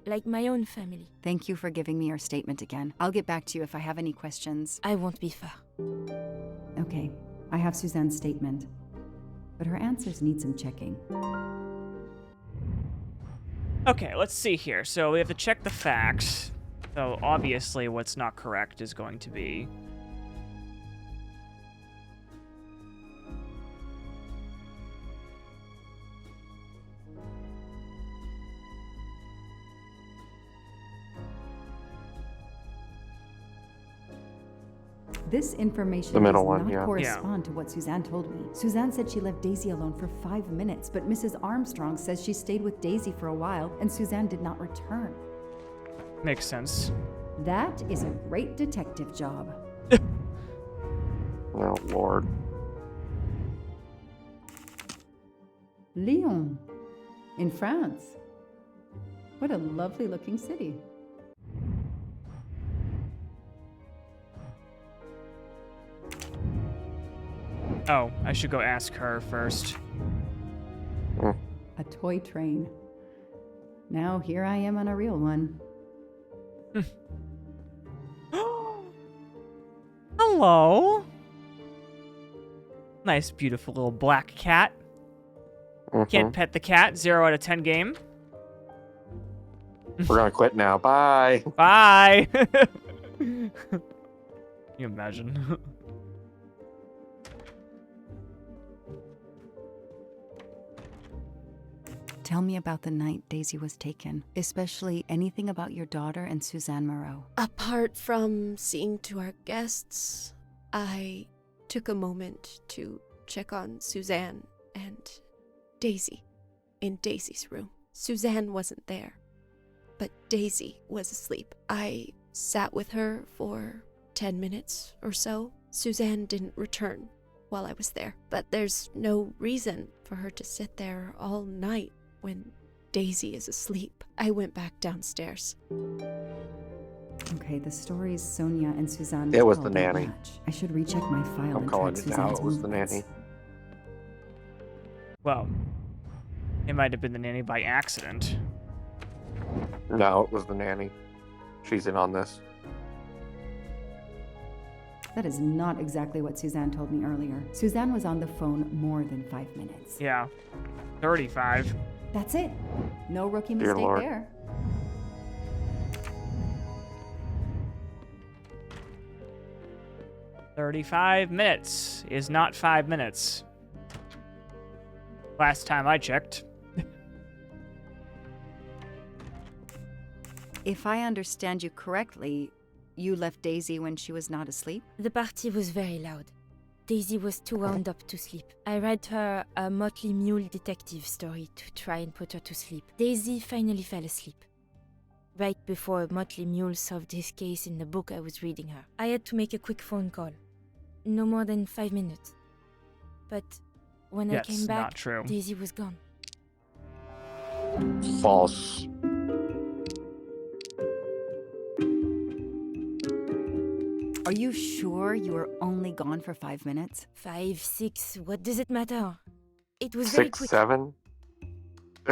Like my own family. Thank you for giving me your statement again. I'll get back to you if I have any questions. I won't be far. Okay, I have Suzanne's statement, but her answers need some checking. Okay, let's see here. So we have to check the facts. So obviously what's not correct is going to be... This information The middle does one, not yeah. correspond to what Suzanne told me. Suzanne said she left Daisy alone for 5 minutes, but Mrs. Armstrong says she stayed with Daisy for a while and Suzanne did not return. Makes sense. That is a great detective job. Oh, Lord. Lyon, in France. What a lovely looking city. Oh, I should go ask her first. A toy train. Now here I am on a real one. Hello. Nice, beautiful little black cat. Can't pet the cat. 0 out of 10 game. We're gonna quit now. Bye. Bye. Can you imagine? Tell me about the night Daisy was taken, especially anything about your daughter and Suzanne Moreau. Apart from seeing to our guests, I took a moment to check on Suzanne and Daisy in Daisy's room. Suzanne wasn't there, but Daisy was asleep. I sat with her for 10 minutes or so. Suzanne didn't return while I was there, but there's no reason for her to sit there all night when Daisy is asleep. I went back downstairs. Okay, the stories Sonia and Suzanne It was told the don't nanny. match. I should recheck my file I'm and calling track it now. Suzanne's It was the movements. nanny. Well, it might have been the nanny by accident. No, it was the nanny. She's in on this. That is not exactly what Suzanne told me earlier. Suzanne was on the phone more than 5 minutes. Yeah. 35. That's it. No rookie Dear mistake Lord. there. $35 minutes is not 5 minutes. Last time I checked. If I understand you correctly, you left Daisy when she was not asleep? The party was very loud. Daisy was too wound up to sleep. I read her a Motley Mule detective story to try and put her to sleep. Daisy finally fell asleep. Right before Motley Mule solved his case in the book I was reading her. I had to make a quick phone call. No more than 5 minutes. But when I came back, not true. Daisy was gone. False. Are you sure you were only gone for 5 minutes? 5, 6, what does it matter? It was very 6, quick. 7.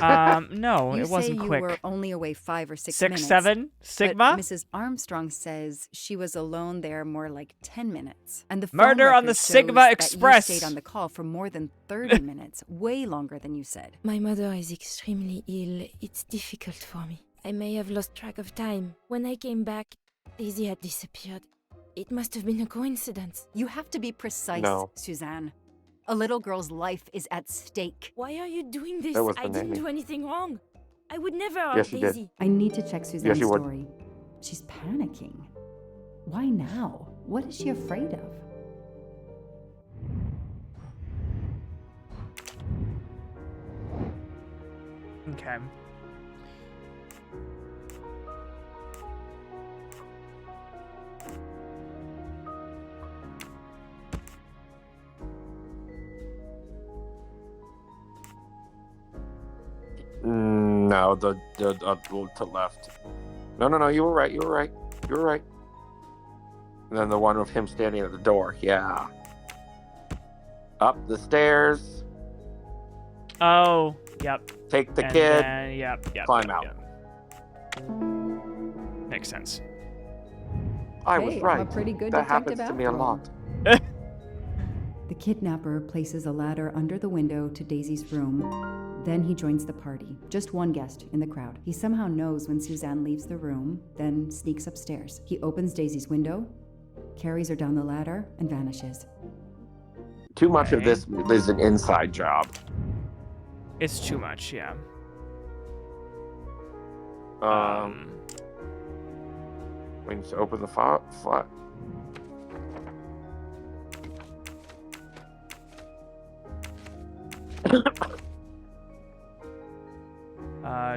No, You it wasn't say you quick. were only away 5 or 6 6, minutes. 7? Sigma? But Mrs. Armstrong says she was alone there more like 10 minutes. And the phone Murder on record the shows Sigma that Express. you stayed on the call for more than 30 minutes, way longer than you said. My mother is extremely ill. It's difficult for me. I may have lost track of time. When I came back, Daisy had disappeared. It must have been a coincidence. You have to be precise, No. Suzanne. A little girl's life is at stake. Why are you doing this? That was I the didn't nanny. do anything wrong. I would never hurt Yes, you did. Daisy. I need to check Suzanne's you would. story. She's panicking. Why now? What is she afraid of? Okay. No, the to left. No. You were right. You were right. You were right. And then the one of him standing at the door. Yeah. Up the stairs. Oh, yep. Take the And kid. then, yep. Climb out. Yep. Makes sense. I was Hey, I'm right. a pretty good that detective happens to me a after all. lot. The kidnapper places a ladder under the window to Daisy's room. Then he joins the party, just one guest in the crowd. He somehow knows when Suzanne leaves the room, then sneaks upstairs. He opens Daisy's window, carries her down the ladder, and vanishes. Too much of Okay. this is an inside job. It's too much, yeah. We need to open the flat.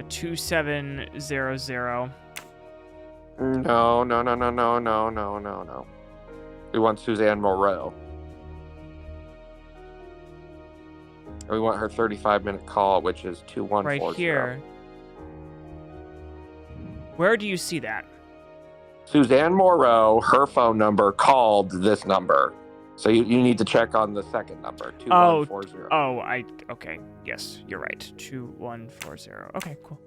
2700. No. We want Suzanne Moreau. We want her 35-minute call, which is 2140. Right here. Where do you see that? Suzanne Moreau, her phone number called this number. So you need to check on the second number, 2140. Okay. Yes, you're right. 2140. Okay, cool.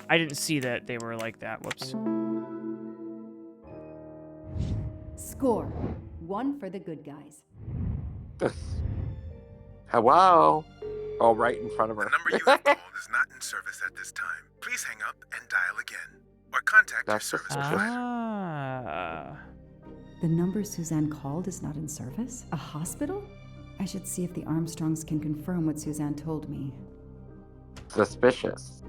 I didn't see that they were like that. Whoops. Score. 1 for the good guys. Hello? Oh, right in front of her. The number you have called is not in service at this time. Please hang up and dial again. Or contact your service provider. Ah. The number Suzanne called is not in service? A hospital? I should see if the Armstrongs can confirm what Suzanne told me. Suspicious.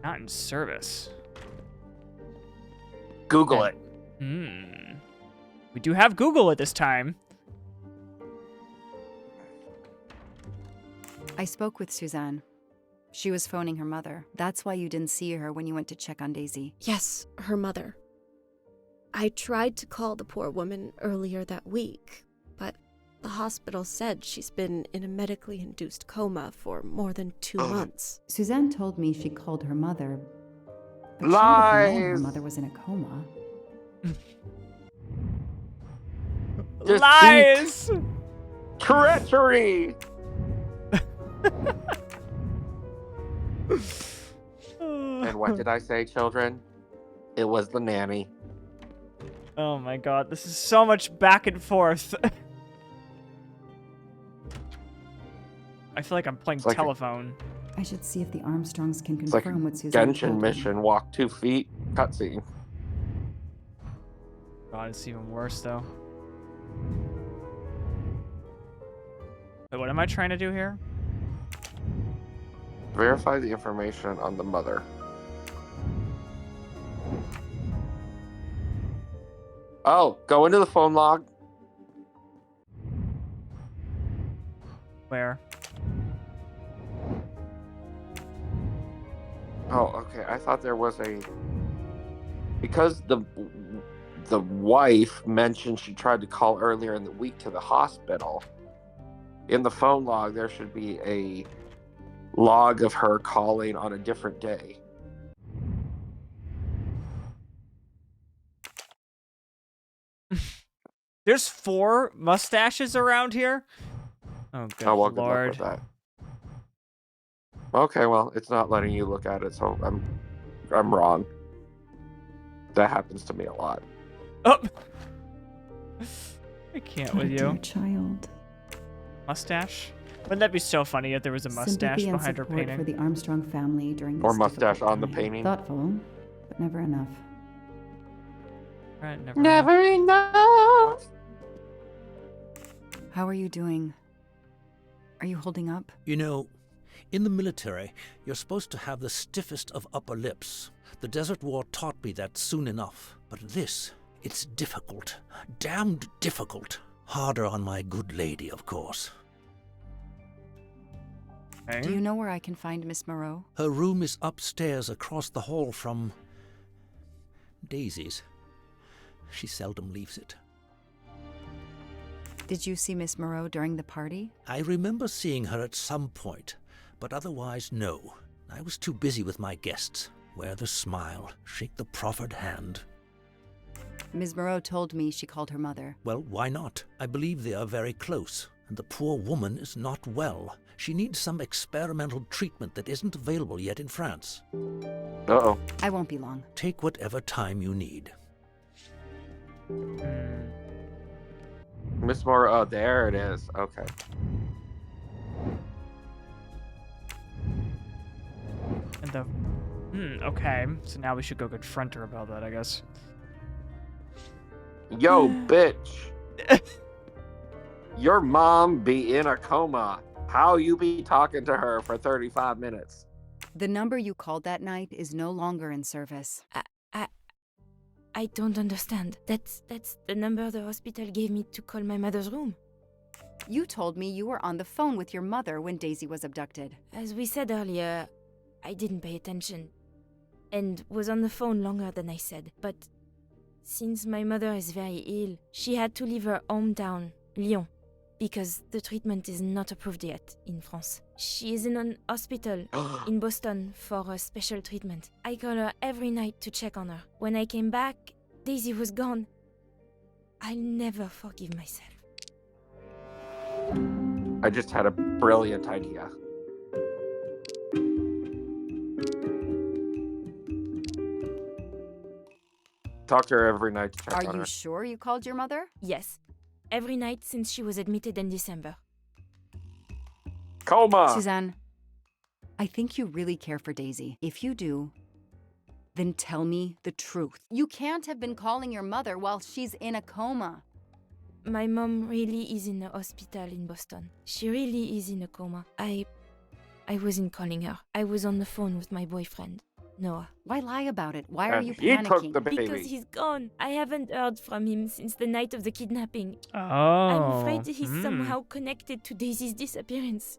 Not in service. Google it. We do have Google at this time. I spoke with Suzanne. She was phoning her mother. That's why you didn't see her when you went to check on Daisy. Yes, her mother. I tried to call the poor woman earlier that week, but the hospital said she's been in a medically induced coma for more than 2 months. Suzanne told me she called her mother. But Lies! she would have known her mother was in a coma. Deceit. Lies! Treachery! And what did I say, children? It was the nanny. Oh my god, this is so much back and forth. I feel like I'm playing It's like telephone. I should see if the Armstrongs can It's like confirm what Suzanne Genshin told me. mission, walk 2 feet, cutscene. God, it's even worse though. Wait, what am I trying to do here? Verify the information on the mother. Oh, go into the phone log. Where? Oh, okay. I thought there was a... Because the wife mentioned she tried to call earlier in the week to the hospital. In the phone log, there should be a log of her calling on a different day. There's 4 mustaches around here? Oh, good Oh, well, good luck lord. with that. Okay, well, it's not letting you look at it, so I'm wrong. That happens to me a lot. Oh! I can't What with a you. dear child. Mustache? Wouldn't that be so funny if there was a mustache Sympathy and behind her support painting? for the Armstrong family during this Or mustache difficult on the time. painting. Thoughtful, but never enough. Right, never. Never enough. How are you doing? Are you holding up? You know, in the military, you're supposed to have the stiffest of upper lips. The Desert War taught me that soon enough. But this, it's difficult. Damned difficult. Harder on my good lady, of course. Okay. Do you know where I can find Miss Moreau? Her room is upstairs across the hall from Daisy's. She seldom leaves it. Did you see Miss Moreau during the party? I remember seeing her at some point, but otherwise no. I was too busy with my guests. Wear the smile, shake the proffered hand. Ms. Moreau told me she called her mother. Well, why not? I believe they are very close, and the poor woman is not well. She needs some experimental treatment that isn't available yet in France. Uh-oh. I won't be long. Take whatever time you need. Miss Moore, oh, there it is. Okay. And the... okay. So now we should go confront her about that, I guess. Yo, bitch. Your mom be in a coma. How you be talking to her for 35 minutes? The number you called that night is no longer in service. I don't understand. That's the number the hospital gave me to call my mother's room. You told me you were on the phone with your mother when Daisy was abducted. As we said earlier, I didn't pay attention and was on the phone longer than I said. But since my mother is very ill, she had to leave her hometown, Lyon, because the treatment is not approved yet in France. She is in an hospital in Boston for a special treatment. I call her every night to check on her. When I came back, Daisy was gone. I'll never forgive myself. I just had a brilliant idea. Talk to her every night to check on Are her. you sure you called your mother? Yes, every night since she was admitted in December. Coma! Suzanne, I think you really care for Daisy. If you do, then tell me the truth. You can't have been calling your mother while she's in a coma. My mom really is in a hospital in Boston. She really is in a coma. I wasn't calling her. I was on the phone with my boyfriend, Noah. Why lie about it? Why are And you he took panicking? the baby. Because he's gone. I haven't heard from him since the night of the kidnapping. Oh. I'm afraid he's somehow connected to Daisy's disappearance.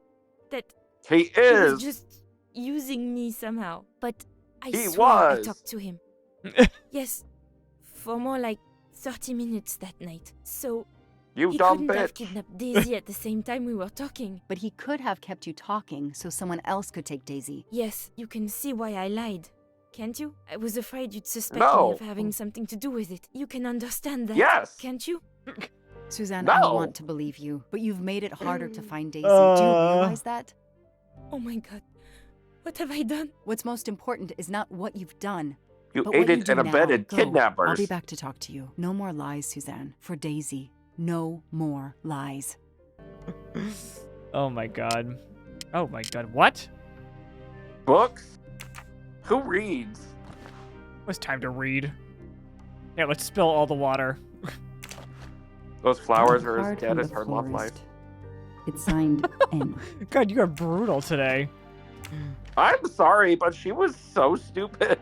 That He he was is! just using me somehow. But I He swear I was. talked to him. Yes, for more like 30 minutes that night. So You he dumb couldn't have bitch! kidnapped Daisy at the same time we were talking. But he could have kept you talking so someone else could take Daisy. Yes, you can see why I lied. Can't you? I was afraid you'd suspect No. me of having something to do with it. You can understand that. Yes. Can't you? Suzanne, No. I want to believe you, but you've made it harder to find Daisy. Do you realize that? Oh my god. What have I done? What's most important is not what you've done, You but what you aided do and now. abetted Go. kidnappers. I'll be back to talk to you. No more lies, Suzanne. For Daisy, no more lies. Oh my god. Oh my god. What? Books? Who reads? It was time to read. Yeah, let's spill all the water. Those flowers are as Card dead from as the her love life. florist. It's signed N. God, you are brutal today. I'm sorry, but she was so stupid.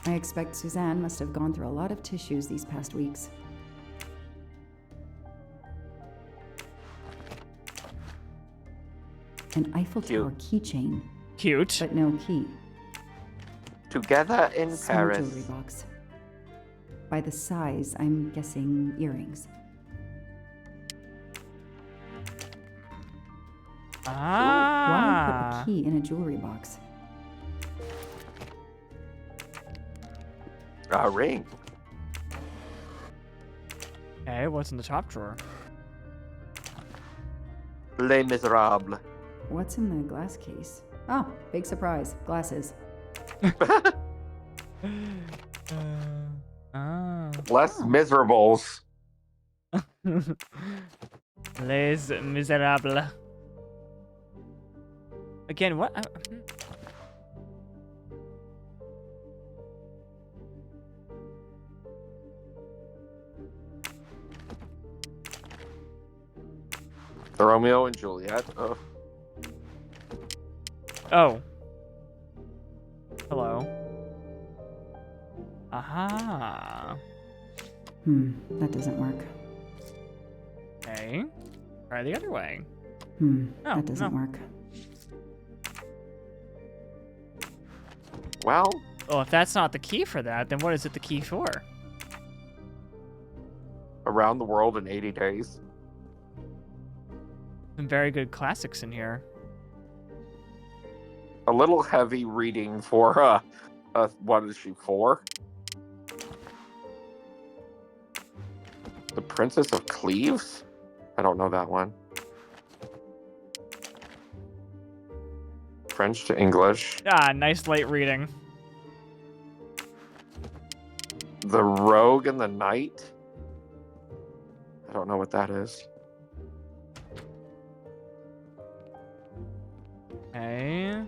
I expect Suzanne must have gone through a lot of tissues these past weeks. An Eiffel Tower keychain, Cute. but no key. Together in Small Paris. jewelry box. By the size, I'm guessing earrings. Why Ah. put a key in a jewelry box? A ring. Okay, what's in the top drawer? Les Miserables. What's in the glass case? Oh, big surprise. Glasses. Less miserables. Les Miserables. Again, what? The Romeo and Juliet. Oh. Oh. Hello. Aha. That doesn't work. Okay. Try the other way. Oh, that doesn't work. Well. Oh, if that's not the key for that, then what is it the key for? Around the world in 80 days. Some very good classics in here. A little heavy reading for, what is she, 4? The Princess of Cleves? I don't know that one. French to English. Ah, nice light reading. The Rogue and the Knight? I don't know what that is. Okay.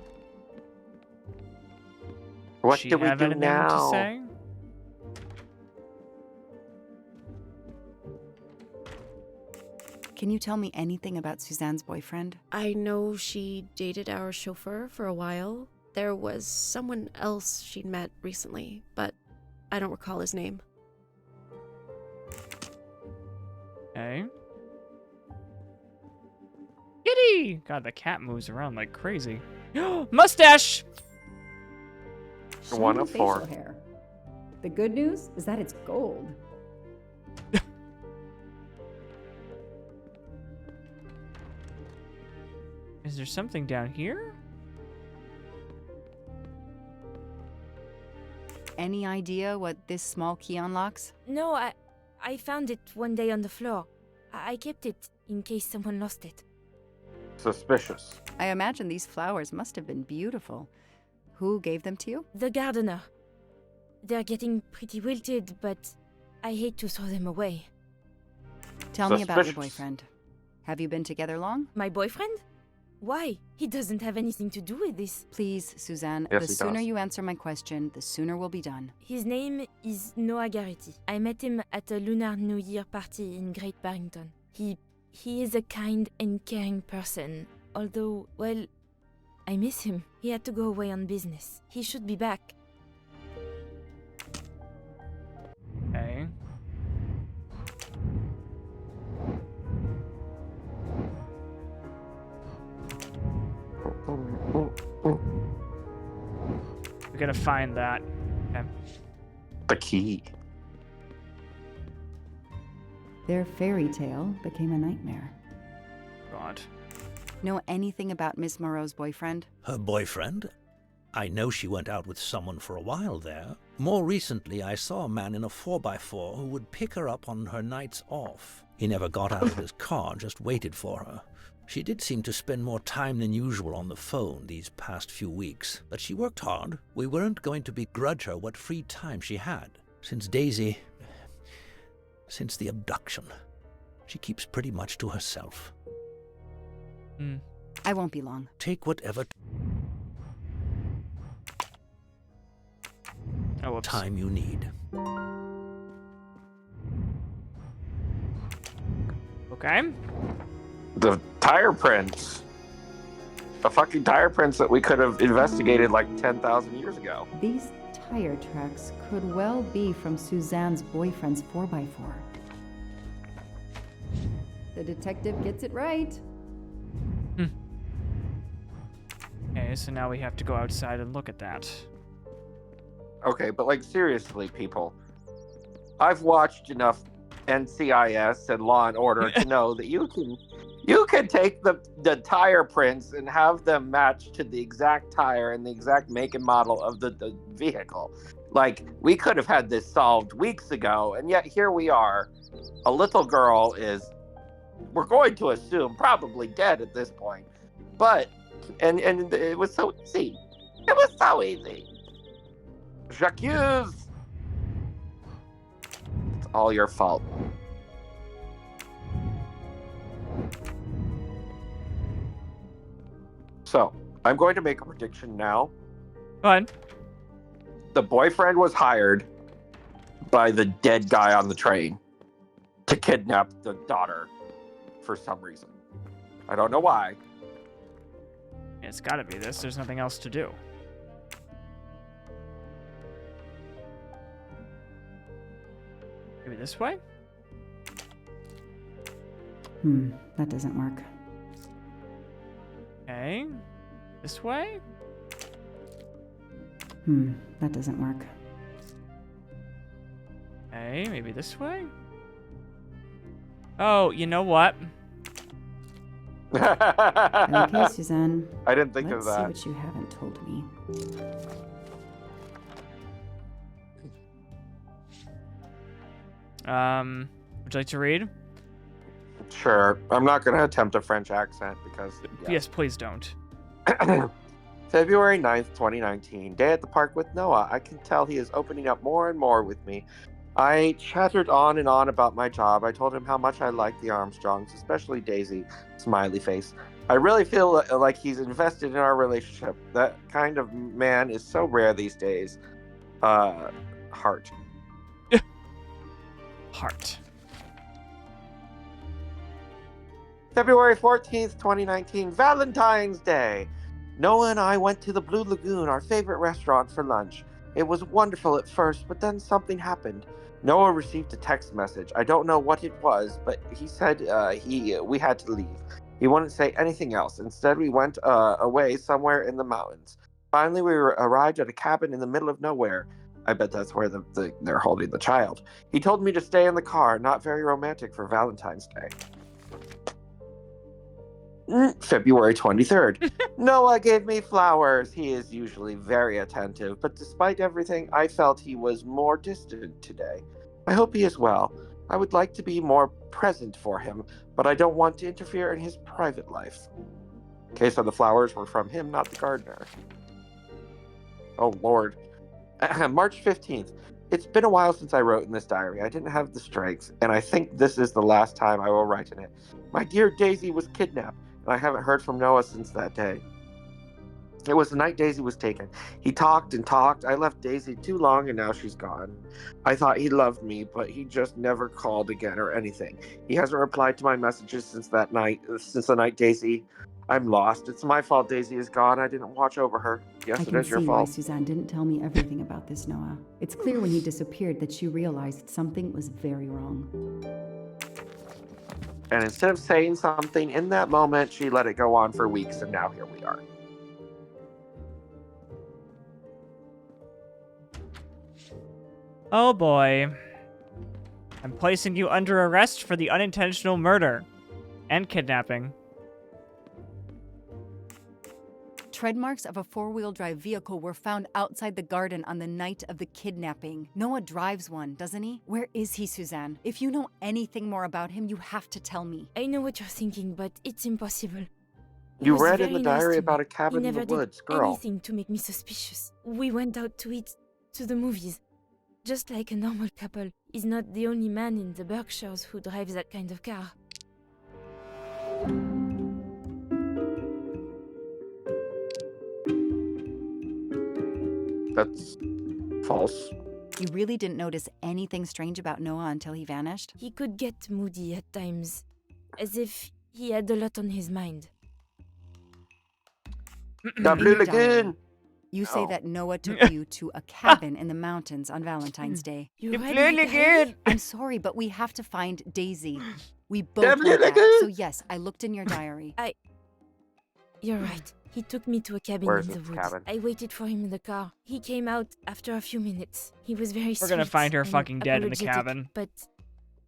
What She do we have do anything now? to say? Can you tell me anything about Suzanne's boyfriend? I know she dated our chauffeur for a while. There was someone else she'd met recently, but I don't recall his name. Okay. Kitty! God, the cat moves around like crazy. Mustache! One of Shiny 4. facial hair. The good news is that it's gold. Is there something down here? Any idea what this small key unlocks? No, I found it one day on the floor. I kept it in case someone lost it. Suspicious. I imagine these flowers must have been beautiful. Who gave them to you? The gardener. They're getting pretty wilted, but I hate to throw them away. Tell me about your Suspicious. boyfriend. Have you been together long? My boyfriend? Why? He doesn't have anything to do with this. Please, Suzanne, Yes, the he sooner does. you answer my question, the sooner we'll be done. His name is Noah Garrity. I met him at a Lunar New Year party in Great Barrington. He is a kind and caring person, although, well, I miss him. He had to go away on business. He should be back. Okay. We gotta find that. Okay. The key. Their fairy tale became a nightmare. God. Know anything about Miss Moreau's boyfriend? Her boyfriend? I know she went out with someone for a while there. More recently, I saw a man in a 4x4 who would pick her up on her nights off. He never got out of his car, just waited for her. She did seem to spend more time than usual on the phone these past few weeks, but she worked hard. We weren't going to begrudge her what free time she had. Since the abduction, she keeps pretty much to herself. I won't be long. Take whatever time you need. Okay. The tire prints. The fucking tire prints that we could have investigated like 10,000 years ago. These tire tracks could well be from Suzanne's boyfriend's 4x4. The detective gets it right. Okay, so now we have to go outside and look at that. Okay, but like seriously, people. I've watched enough NCIS and Law and Order to know that you can take the tire prints and have them match to the exact tire and the exact make and model of the vehicle. Like, we could have had this solved weeks ago, and yet here we are. A little girl is we're going to assume probably dead at this point. But, and it was so easy. It was so easy. J'accuse. It's all your fault. So, I'm going to make a prediction now. Go ahead. The boyfriend was hired by the dead guy on the train to kidnap the daughter for some reason. I don't know why. It's gotta be this. There's nothing else to do. Maybe this way? That doesn't work. Okay. This way? That doesn't work. Okay, maybe this way? Oh, you know what? Okay, Suzanne. I didn't think Let's of that. see what you haven't told me. Would you like to read? Sure. I'm not going to attempt a French accent because... yeah. Yes, please don't. February 9th, 2019. Day at the park with Noah. I can tell he is opening up more and more with me. I chattered on and on about my job. I told him how much I like the Armstrongs, especially Daisy. Smiley face. I really feel like he's invested in our relationship. That kind of man is so rare these days. Heart. Heart. February 14th, 2019, Valentine's Day. Noah and I went to the Blue Lagoon, our favorite restaurant, for lunch. It was wonderful at first, but then something happened. Noah received a text message. I don't know what it was, but he said we had to leave. He wouldn't say anything else. Instead, we went away somewhere in the mountains. Finally, we arrived at a cabin in the middle of nowhere. I bet that's where they're holding the child. He told me to stay in the car. Not very romantic for Valentine's Day. February 23rd. Noah gave me flowers. He is usually very attentive, but despite everything, I felt he was more distant today. I hope he is well. I would like to be more present for him, but I don't want to interfere in his private life. Okay, so the flowers were from him, not the gardener. Oh, Lord. March 15th. It's been a while since I wrote in this diary. I didn't have the strength, and I think this is the last time I will write in it. My dear Daisy was kidnapped, and I haven't heard from Noah since that day. It was the night Daisy was taken. He talked and talked. I left Daisy too long, and now she's gone. I thought he loved me, but he just never called again or anything. He hasn't replied to my messages since the night Daisy. I'm lost. It's my fault Daisy is gone. I didn't watch over her. Yes, it is your I can see why fault. Suzanne didn't tell me everything about this, Noah. It's clear when he disappeared that she realized something was very wrong. And instead of saying something in that moment, she let it go on for weeks, and now here we are. Oh boy. I'm placing you under arrest for the unintentional murder and kidnapping. Tread marks of a four-wheel drive vehicle were found outside the garden on the night of the kidnapping. Noah drives one, doesn't he? Where is he, Suzanne? If you know anything more about him, you have to tell me. I know what you're thinking, but it's impossible. You read in the diary about a cabin in the woods, girl. Anything to make me suspicious. We went out to eat, to the movies. Just like a normal couple. He's not the only man in the Berkshires who drives that kind of car. That's false. You really didn't notice anything strange about Noah until he vanished? He could get moody at times, as if he had a lot on his mind. The Blue Lagoon! You say that Noah took you to a cabin in the mountains on Valentine's Day. You read my diary? I'm sorry, but we have to find Daisy. We both know that. So yes, I looked in your diary. You're right. He took me to a cabin Where's in the this woods. cabin? I waited for him in the car. He came out after a few minutes. He was very sweet. We're gonna find her and fucking dead in the apologetic, cabin. But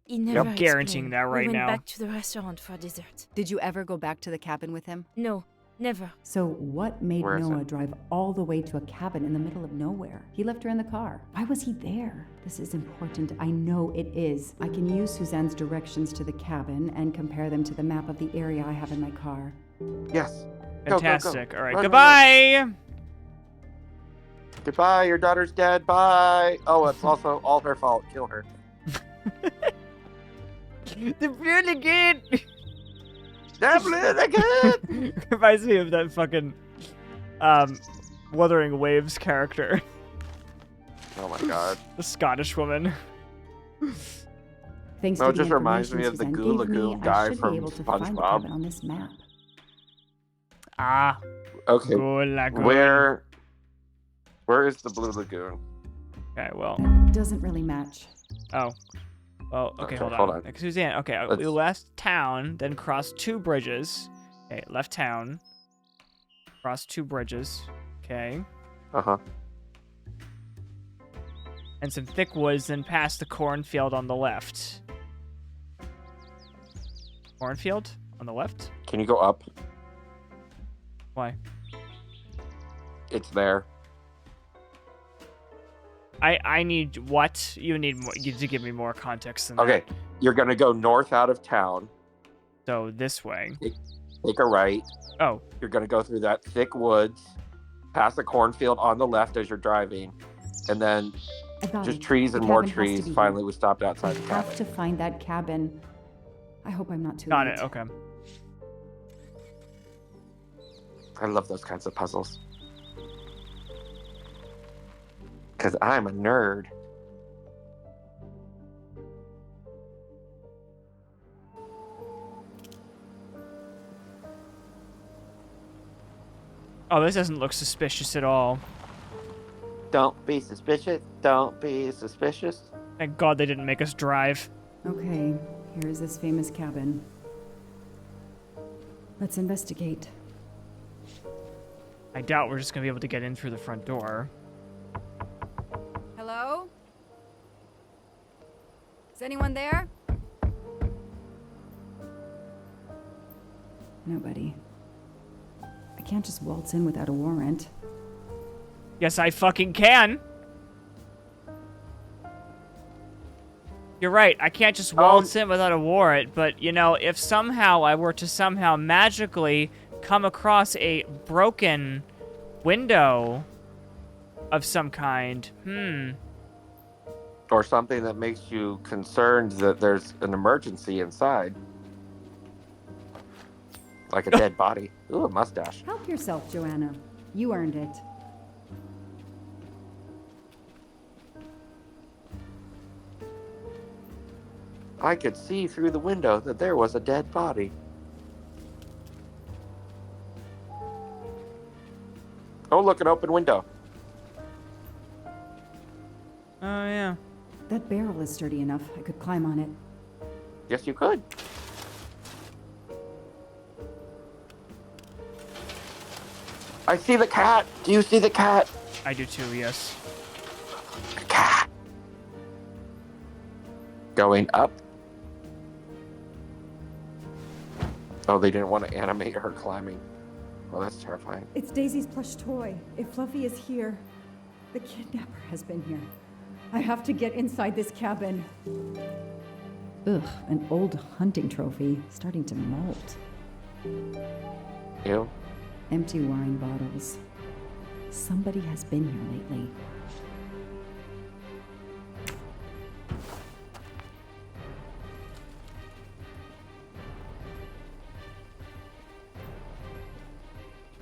he never I'm guaranteeing explained. that right we went now. back to the restaurant for dessert. Did you ever go back to the cabin with him? No, Never. So what made Where is Noah it? drive all the way to a cabin in the middle of nowhere? He left her in the car. Why was he there? This is important. I know it is. I can use Suzanne's directions to the cabin and compare them to the map of the area I have in my car. Yes. Fantastic. Go. All right, Run, goodbye. run. Goodbye, your daughter's dead. Bye. Oh, it's also all her fault. Kill her. The Brunigate! Again. Reminds me of that fucking Wuthering Waves character. Oh my god. The Scottish woman. Thanks No, to it the just reminds me information of the Suzanne Goo gave me, Lagoon I guy should from be able to find the SpongeBob. cabin on this map. Ah. Okay. Lagoon. Where is the Blue Lagoon? Okay, well. That doesn't really match. Oh. Well, okay, hold on. Suzanne, okay, we left town, then crossed 2 bridges. Okay, left town. Crossed 2 bridges. Okay. Uh-huh. And some thick woods, then past the cornfield on the left. Cornfield? On the left? Can you go up? Why? It's there. I need what? You need more, you to give me more context than Okay, that. you're gonna go north out of town. So this way. Take a right. Oh. You're gonna go through that thick woods, past the cornfield on the left as you're driving, and then just trees and more trees. Finally, we stopped outside the I have cabin. to find that cabin. I hope I'm not too Got late. it, okay. I love those kinds of puzzles. Because I'm a nerd. Oh, this doesn't look suspicious at all. Don't be suspicious. Don't be suspicious. Thank God they didn't make us drive. Okay, here's this famous cabin. Let's investigate. I doubt we're just gonna be able to get in through the front door. Hello? Is anyone there? Nobody. I can't just waltz in without a warrant. Yes, I fucking can. You're right, I can't just waltz in without a warrant, but, you know, if somehow I were to somehow magically come across a broken window of some kind, Or something that makes you concerned that there's an emergency inside. Like a dead body. Ooh, a mustache. Help yourself, Joanna. You earned it. I could see through the window that there was a dead body. Oh, look, an open window. Oh, yeah. That barrel is sturdy enough. I could climb on it. Yes, you could. I see the cat. Do you see the cat? I do too, yes. Cat. Going up. Oh, they didn't want to animate her climbing. Well, that's terrifying. It's Daisy's plush toy. If Fluffy is here, the kidnapper has been here. I have to get inside this cabin. Ugh, an old hunting trophy starting to molt. Ew. Empty wine bottles. Somebody has been here lately.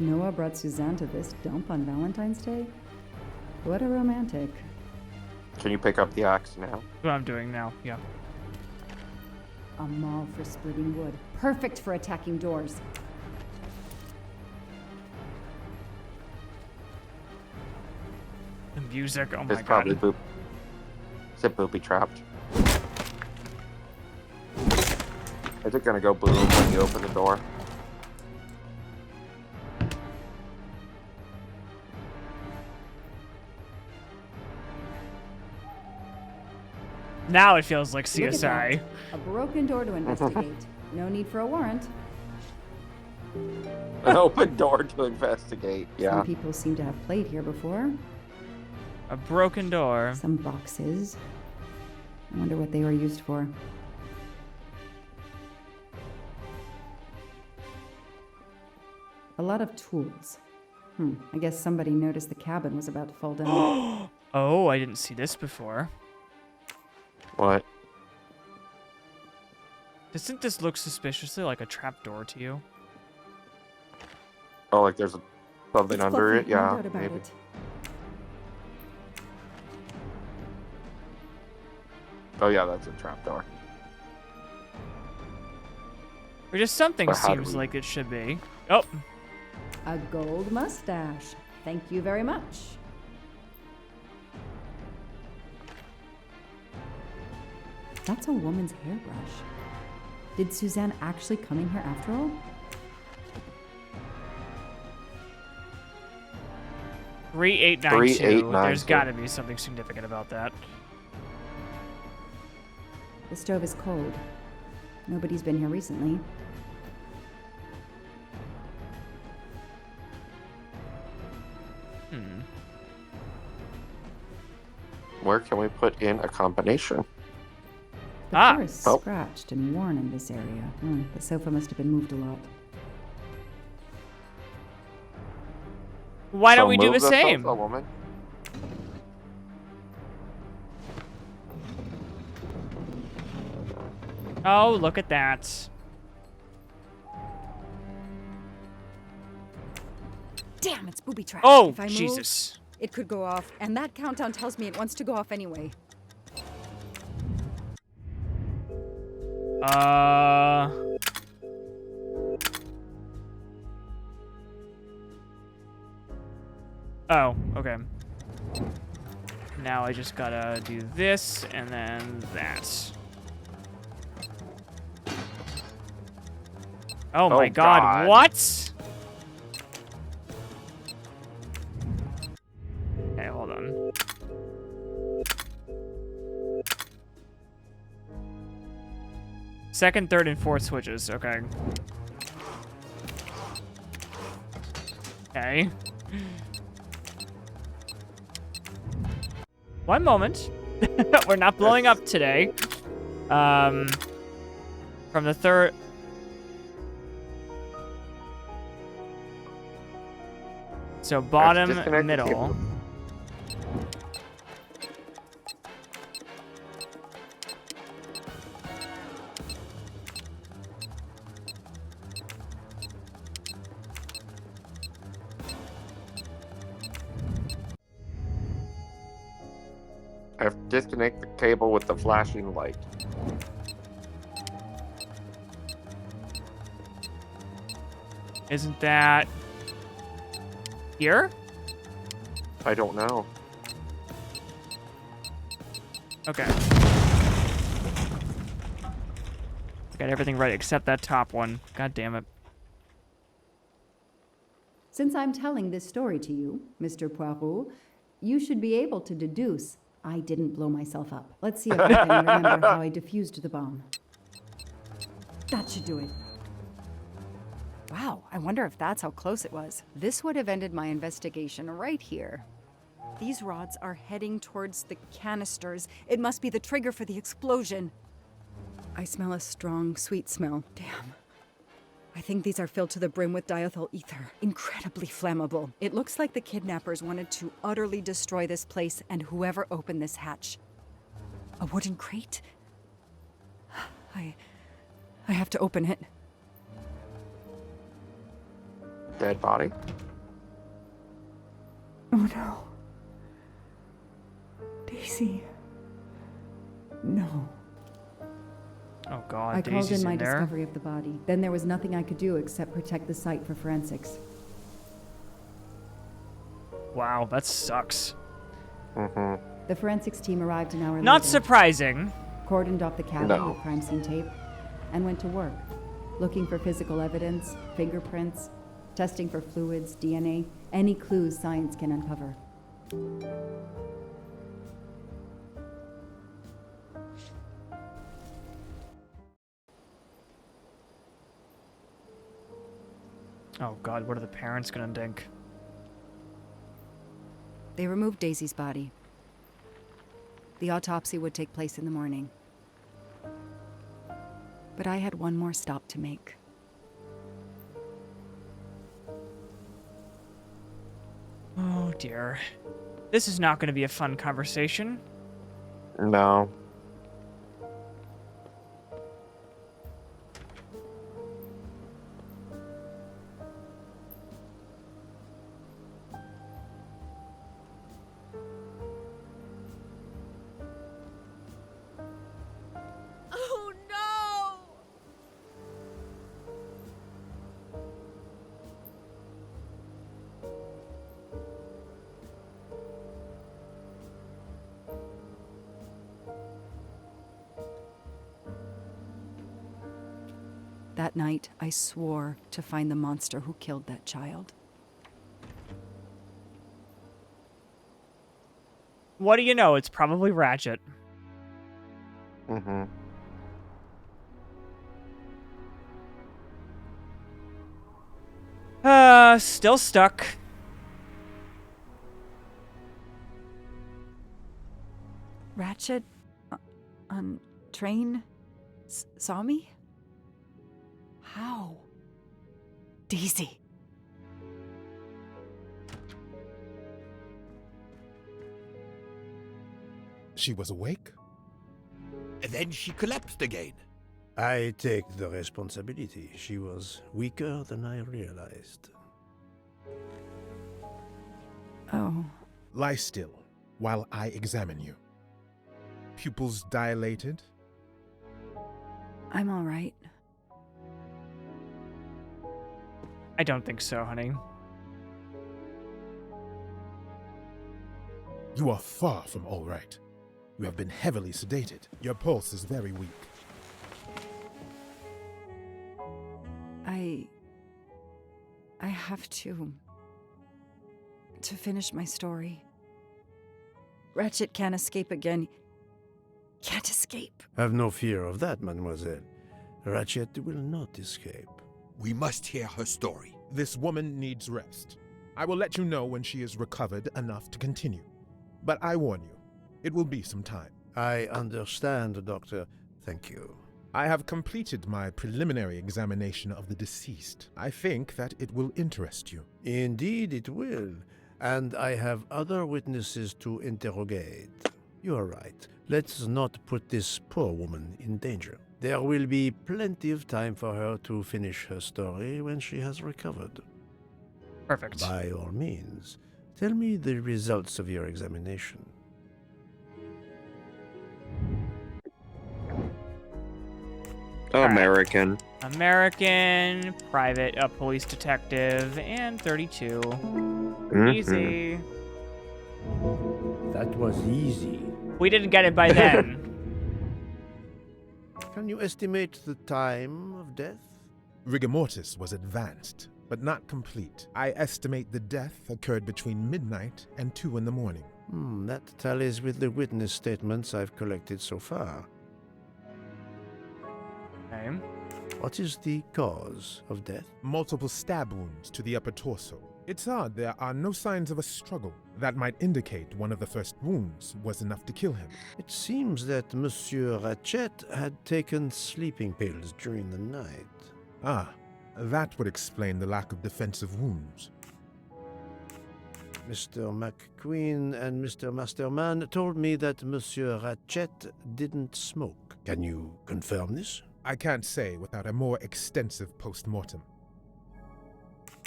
Noah brought Suzanne to this dump on Valentine's Day? What a romantic. Can you pick up the axe now? That's what I'm doing now, yeah. A maul for splitting wood. Perfect for attacking doors. The music, oh my It's probably god. Is it booby trapped? Is it gonna go boom when you open the door? Now it feels like Look at CSI. that. A broken door to investigate. No need for a warrant. An open door to investigate. Yeah. Some people seem to have played here before. A broken door. Some boxes. I wonder what they were used for. A lot of tools. I guess somebody noticed the cabin was about to fall down. Oh, I didn't see this before. What? Doesn't this look suspiciously like a trapdoor to you? Oh, like there's something It's under fluffy, it? no Yeah, doubt about maybe. it. Oh, yeah, that's a trapdoor. Or just something But how do seems we- like it should be. Oh, A gold mustache. Thank you very much. That's a woman's hairbrush. Did Suzanne actually come in here after all? $3,892. 3,892. There's got to be something significant about that. The stove is cold. Nobody's been here recently. Where can we put in a combination? The floor is Oh. scratched and worn in this area. The sofa must have been moved a lot. Why don't So we do move the same? sofa, woman. Oh, look at that. Damn, it's booby trapped. Oh, If I move, Jesus. it could go off, and that countdown tells me it wants to go off anyway. Oh, okay. Now I just gotta do this and then that. Oh my God, what? Okay, hold on. Second, third, and fourth switches, okay. Okay. One moment. We're not blowing up today. From the third... So bottom, disconnect the middle. cable. I have to disconnect the cable with the flashing light. Isn't that... here? I don't know. Okay. Got everything right except that top one. God damn it. Since I'm telling this story to you, Mr. Poirot, you should be able to deduce I didn't blow myself up. Let's see if I can remember how I defused the bomb. That should do it. Wow, I wonder if that's how close it was. This would have ended my investigation right here. These rods are heading towards the canisters. It must be the trigger for the explosion. I smell a strong, sweet smell. Damn. I think these are filled to the brim with diethyl ether. Incredibly flammable. It looks like the kidnappers wanted to utterly destroy this place and whoever opened this hatch. A wooden crate? I have to open it. Dead body? Oh no. Daisy. No. Oh God, I called Daisy's in my there. discovery of the body. Then there was nothing I could do except protect the site for forensics. Wow, that sucks. Mm-hmm. The forensics team arrived an hour later. Not surprising. Cordoned off the cabin No. with crime scene tape and went to work, looking for physical evidence, fingerprints, testing for fluids, DNA, any clues science can uncover. Oh god, what are the parents gonna think? They removed Daisy's body. The autopsy would take place in the morning. But I had one more stop to make. Oh dear. This is not going to be a fun conversation. No. Oh no! That night, I swore to find the monster who killed that child. What do you know? It's probably Ratchett. Mm-hmm. Still stuck. Ratchett on train saw me? How? Daisy. She was awake? And then she collapsed again. I take the responsibility. She was weaker than I realized. Oh. Lie still while I examine you. Pupils dilated? I'm all right. I don't think so, honey. You are far from all right. You have been heavily sedated. Your pulse is very weak. I have to finish my story. Ratchett can't escape again. Can't escape. Have no fear of that, mademoiselle. Ratchett will not escape. We must hear her story. This woman needs rest. I will let you know when she is recovered enough to continue. But I warn you, it will be some time. I understand, Doctor. Thank you. I have completed my preliminary examination of the deceased. I think that it will interest you. Indeed it will. And I have other witnesses to interrogate. You are right. Let's not put this poor woman in danger. There will be plenty of time for her to finish her story when she has recovered. Perfect. By all means, tell me the results of your examination. American. American, private, police detective, and 32. Easy. That was easy. We didn't get it by then. Can you estimate the time of death? Rigor mortis was advanced, but not complete. I estimate the death occurred between midnight and 2 in the morning. That tallies with the witness statements I've collected so far. Okay. What is the cause of death? Multiple stab wounds to the upper torso. It's odd there are no signs of a struggle. That might indicate one of the first wounds was enough to kill him. It seems that Monsieur Ratchett had taken sleeping pills during the night. Ah, that would explain the lack of defensive wounds. Mr. McQueen and Mr. Masterman told me that Monsieur Ratchett didn't smoke. Can you confirm this? I can't say without a more extensive post-mortem.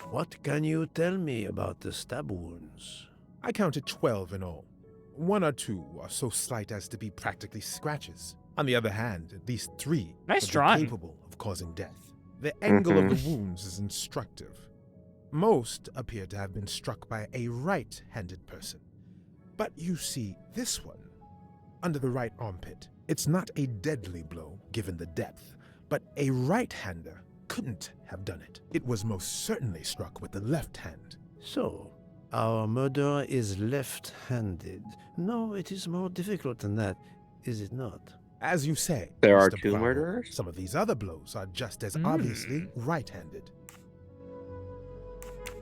What can you tell me about the stab wounds? I counted 12 in all. 1 or 2 are so slight as to be practically scratches. On the other hand, at least 3 nice are drawing. capable of causing death. The angle of the wounds is instructive. Most appear to have been struck by a right-handed person. But you see, this one, under the right armpit, it's not a deadly blow, given the depth, but a right-hander couldn't have done it. It was most certainly struck with the left hand. So, our murderer is left-handed. No, it is more difficult than that, is it not? As you say, There are Mr. 2 Poirot, murderers? some of these other blows are just as obviously right-handed.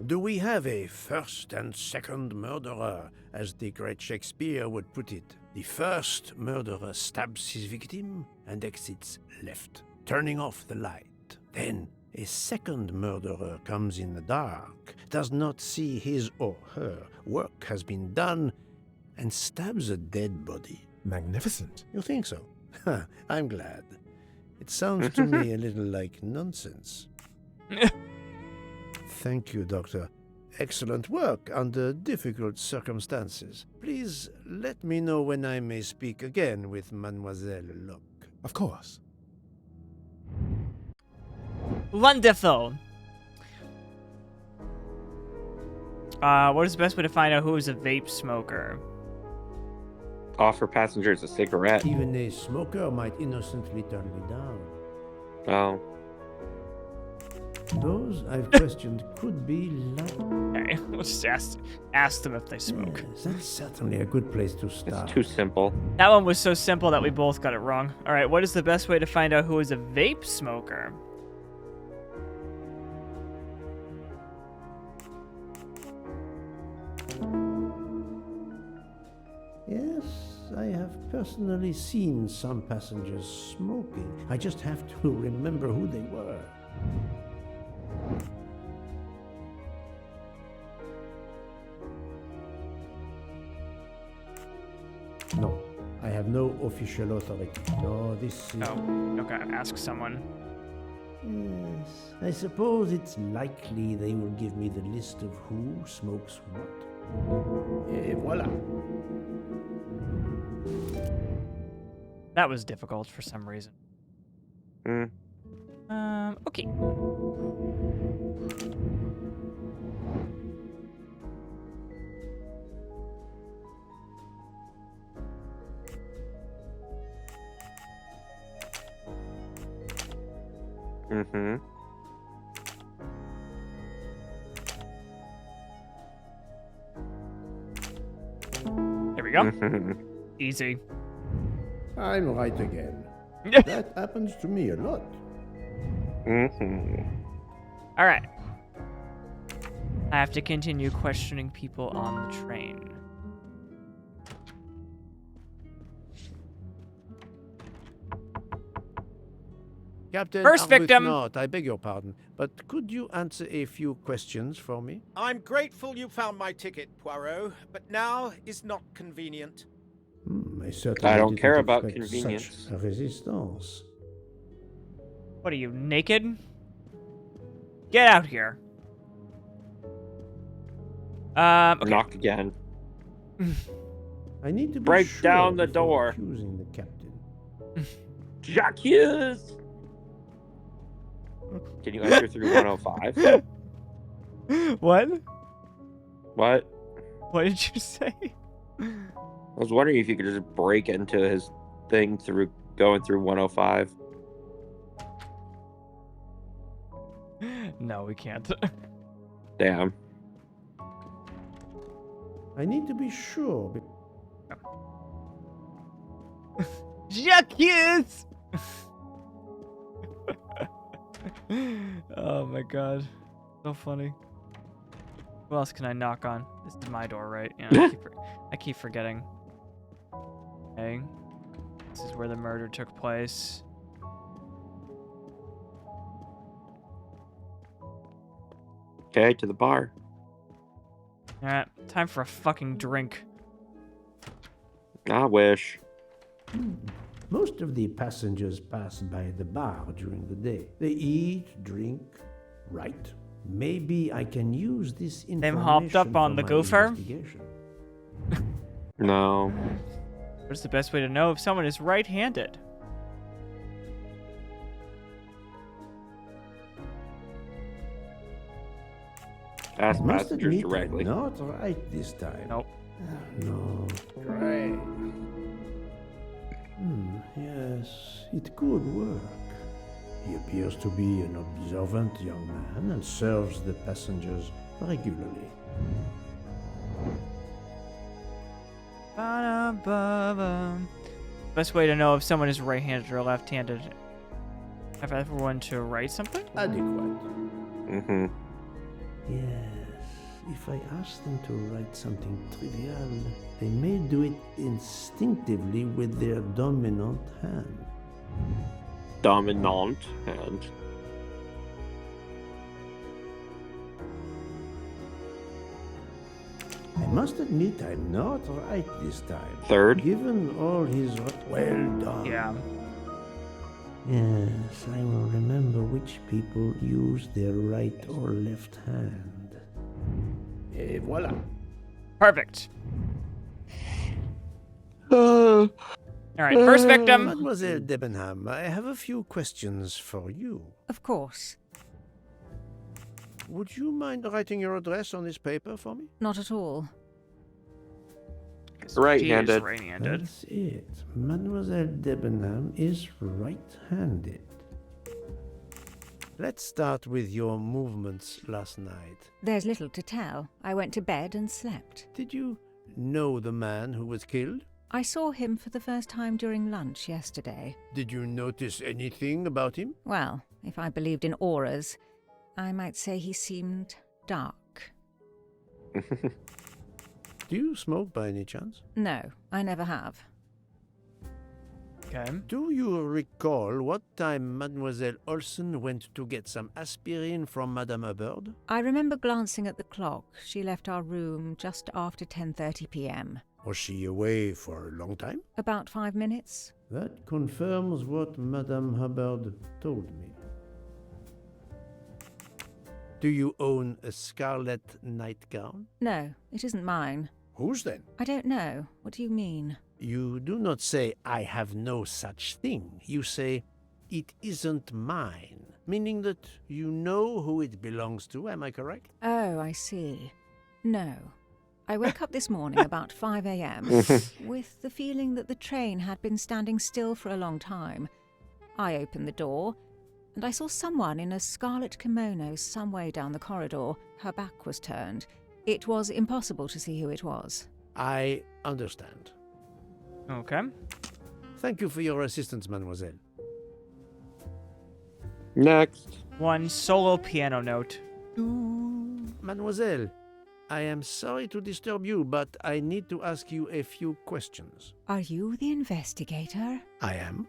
Do we have a first and second murderer, as the great Shakespeare would put it? The first murderer stabs his victim and exits left, turning off the light. Then a second murderer comes in the dark, does not see his or her work has been done, and stabs a dead body. Magnificent. You think so? I'm glad. It sounds to me a little like nonsense. Thank you, Doctor. Excellent work under difficult circumstances. Please let me know when I may speak again with Mademoiselle Locke. Of course. Wonderful. What is the best way to find out who is a vape smoker? Offer passengers a cigarette. Even a smoker might innocently turn me down. Oh. Those I've questioned could be like... Okay, we'll just ask them if they smoke. Yes, that's certainly a good place to start. It's too simple. That one was so simple that we both got it wrong. All right, what is the best way to find out who is a vape smoker? Yes, I have personally seen some passengers smoking. I just have to remember who they were. No, I have no official authority. No, this is... Oh, okay, ask someone. Yes, I suppose it's likely they will give me the list of who smokes what. Et voila. That was difficult for some reason. Okay. There we go. Easy. I'm right again. That happens to me a lot. All right. I have to continue questioning people on the train. Captain First victim. Arbuthnot, I beg your pardon, but could you answer a few questions for me? I'm grateful you found my ticket, Poirot, but now is not convenient. I don't care didn't about expect convenience. such a resistance. What are you, naked? Get out here. Okay. Knock again. I need to be Break sure down the before door. accusing the captain. Jacques! Can you enter through 105? What? What? What did you say? I was wondering if you could just break into his thing through going through 105. No, we can't. Damn. I need to be sure. Jacques! Oh my god. So funny. Who else can I knock on? This is my door, right? Yeah, I keep forgetting. Okay. This is where the murder took place. Okay, to the bar. Alright, time for a fucking drink. I wish. Most of the passengers pass by the bar during the day. They eat, drink, write. Maybe I can use this information. Them hopped up on the gopher? No. What's the best way to know if someone is right-handed? Ask Must passengers admit, directly. Not right this time. Nope. No. Right. Yes, it could work. He appears to be an observant young man and serves the passengers regularly. Best way to know if someone is right-handed or left-handed. Have everyone to write something? Adequate. Mm-hmm. Yes. if I ask them to write something trivial, they may do it instinctively with their dominant hand. Dominant hand. I must admit I'm not right this time. Third? Given all his... Well done. Yeah. Yes, I will remember which people use their right or left hand. Et voila. Perfect. All right, first victim. Mademoiselle Debenham, I have a few questions for you. Of course. Would you mind writing your address on this paper for me? Not at all. Right-handed. Right-handed. That's it. Mademoiselle Debenham is right-handed. Let's start with your movements last night. There's little to tell. I went to bed and slept. Did you know the man who was killed? I saw him for the first time during lunch yesterday. Did you notice anything about him? Well, if I believed in auras, I might say he seemed dark. Do you smoke by any chance? No, I never have. Okay. Do you recall what time Mademoiselle Olsen went to get some aspirin from Madame Hubbard? I remember glancing at the clock. She left our room just after 10:30 p.m. Was she away for a long time? About 5 minutes. That confirms what Madame Hubbard told me. Do you own a scarlet nightgown? No, it isn't mine. Whose then? I don't know. What do you mean? You do not say, I have no such thing. You say, it isn't mine, meaning that you know who it belongs to, am I correct? Oh, I see. No. I woke up this morning about 5 a.m. with the feeling that the train had been standing still for a long time. I opened the door, and I saw someone in a scarlet kimono some way down the corridor. Her back was turned. It was impossible to see who it was. I understand. Okay. Thank you for your assistance, mademoiselle. Next. One solo piano note. Mademoiselle, I am sorry to disturb you, but I need to ask you a few questions. Are you the investigator? I am.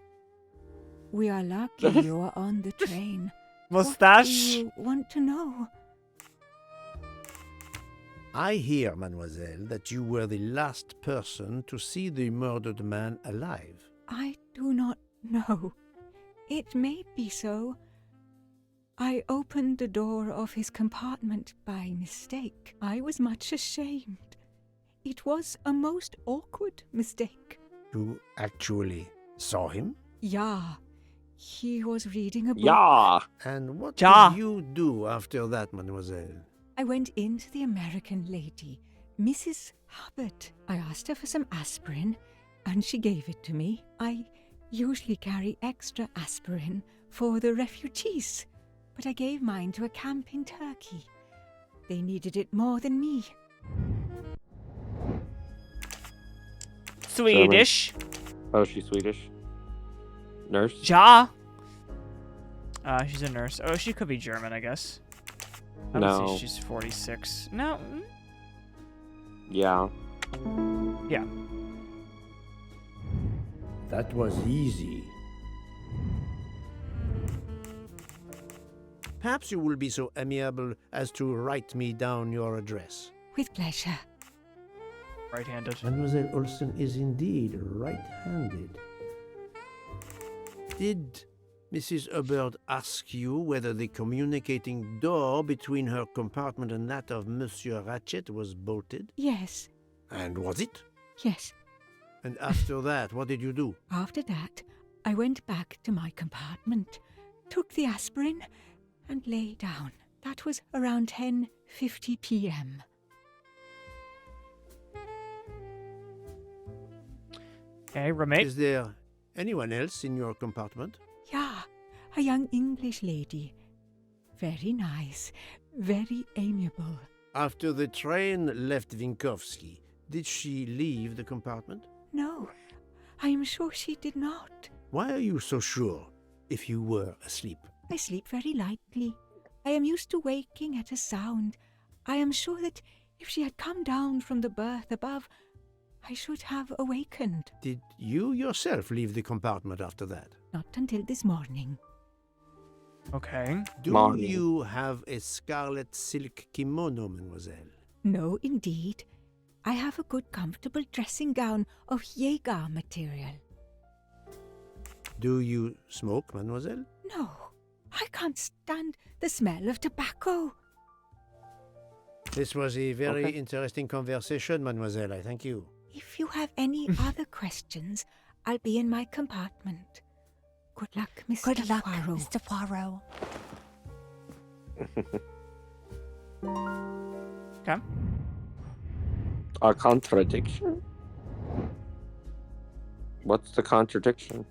We are lucky you are on the train. Mustache? What do you want to know? I hear, mademoiselle, that you were the last person to see the murdered man alive. I do not know. It may be so. I opened the door of his compartment by mistake. I was much ashamed. It was a most awkward mistake. You actually saw him? Yeah. He was reading a book. Yeah. And what Ja. did you do after that, mademoiselle? I went into the American lady, Mrs. Hubbard. I asked her for some aspirin, and she gave it to me. I usually carry extra aspirin for the refugees, but I gave mine to a camp in Turkey. They needed it more than me. Swedish. Oh, she's Swedish. Nurse? Ja. She's a nurse. Oh, she could be German, I guess. I would No. say she's 46. No. Yeah. Yeah. That was easy. Perhaps you will be so amiable as to write me down your address. With pleasure. Right-handed. Mademoiselle Olsen is indeed right-handed. Did Mrs. Hubbard ask you whether the communicating door between her compartment and that of Monsieur Ratchett was bolted? Yes. And was it? Yes. And after that, what did you do? After that, I went back to my compartment, took the aspirin, and lay down. That was around 10:50 p.m. Okay, roommate. Is there anyone else in your compartment? Yeah, a young English lady. Very nice, very amiable. After the train left Vinkovsky, did she leave the compartment? No, I am sure she did not. Why are you so sure if you were asleep? I sleep very lightly. I am used to waking at a sound. I am sure that if she had come down from the berth above, I should have awakened. Did you yourself leave the compartment after that? Not until this morning. Okay. Do you have a scarlet silk kimono, mademoiselle? No, indeed. I have a good comfortable dressing gown of Jaeger material. Do you smoke, mademoiselle? No, I can't stand the smell of tobacco. This was a very interesting conversation, mademoiselle. I thank you. If you have any other questions, I'll be in my compartment. Good luck, Mr. Good luck, Poirot. Mr. Poirot. Okay. A contradiction? What's the contradiction?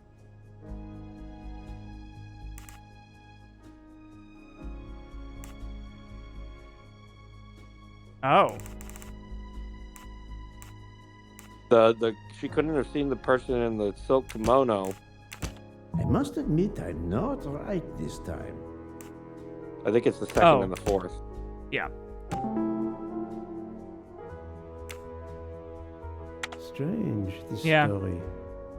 Oh. She couldn't have seen the person in the silk kimono. I must admit I'm not right this time. I think it's the second and the fourth. Yeah. Strange, this Yeah. story.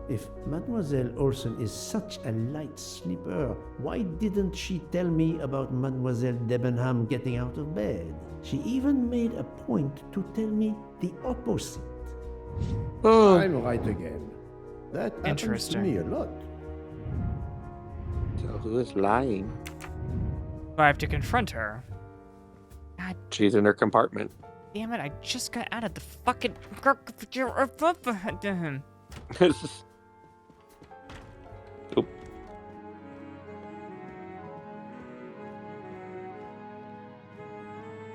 If Mademoiselle Olsen is such a light sleeper, why didn't she tell me about Mademoiselle Debenham getting out of bed? She even made a point to tell me the opposite. Oh. I'm right again. That happens to me a lot. So who is lying? I have to confront her. God She's in her compartment. damn it, I just got out of the fucking... Oop.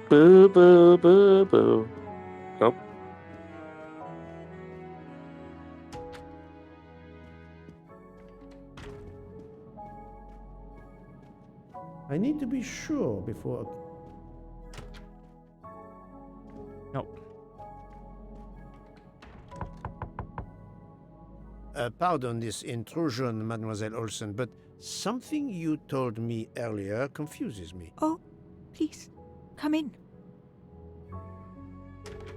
Boo, boo, boo, boo. Nope. I need to be sure before... Nope. Pardon this intrusion, Mademoiselle Olsen, but something you told me earlier confuses me. Oh, please, come in.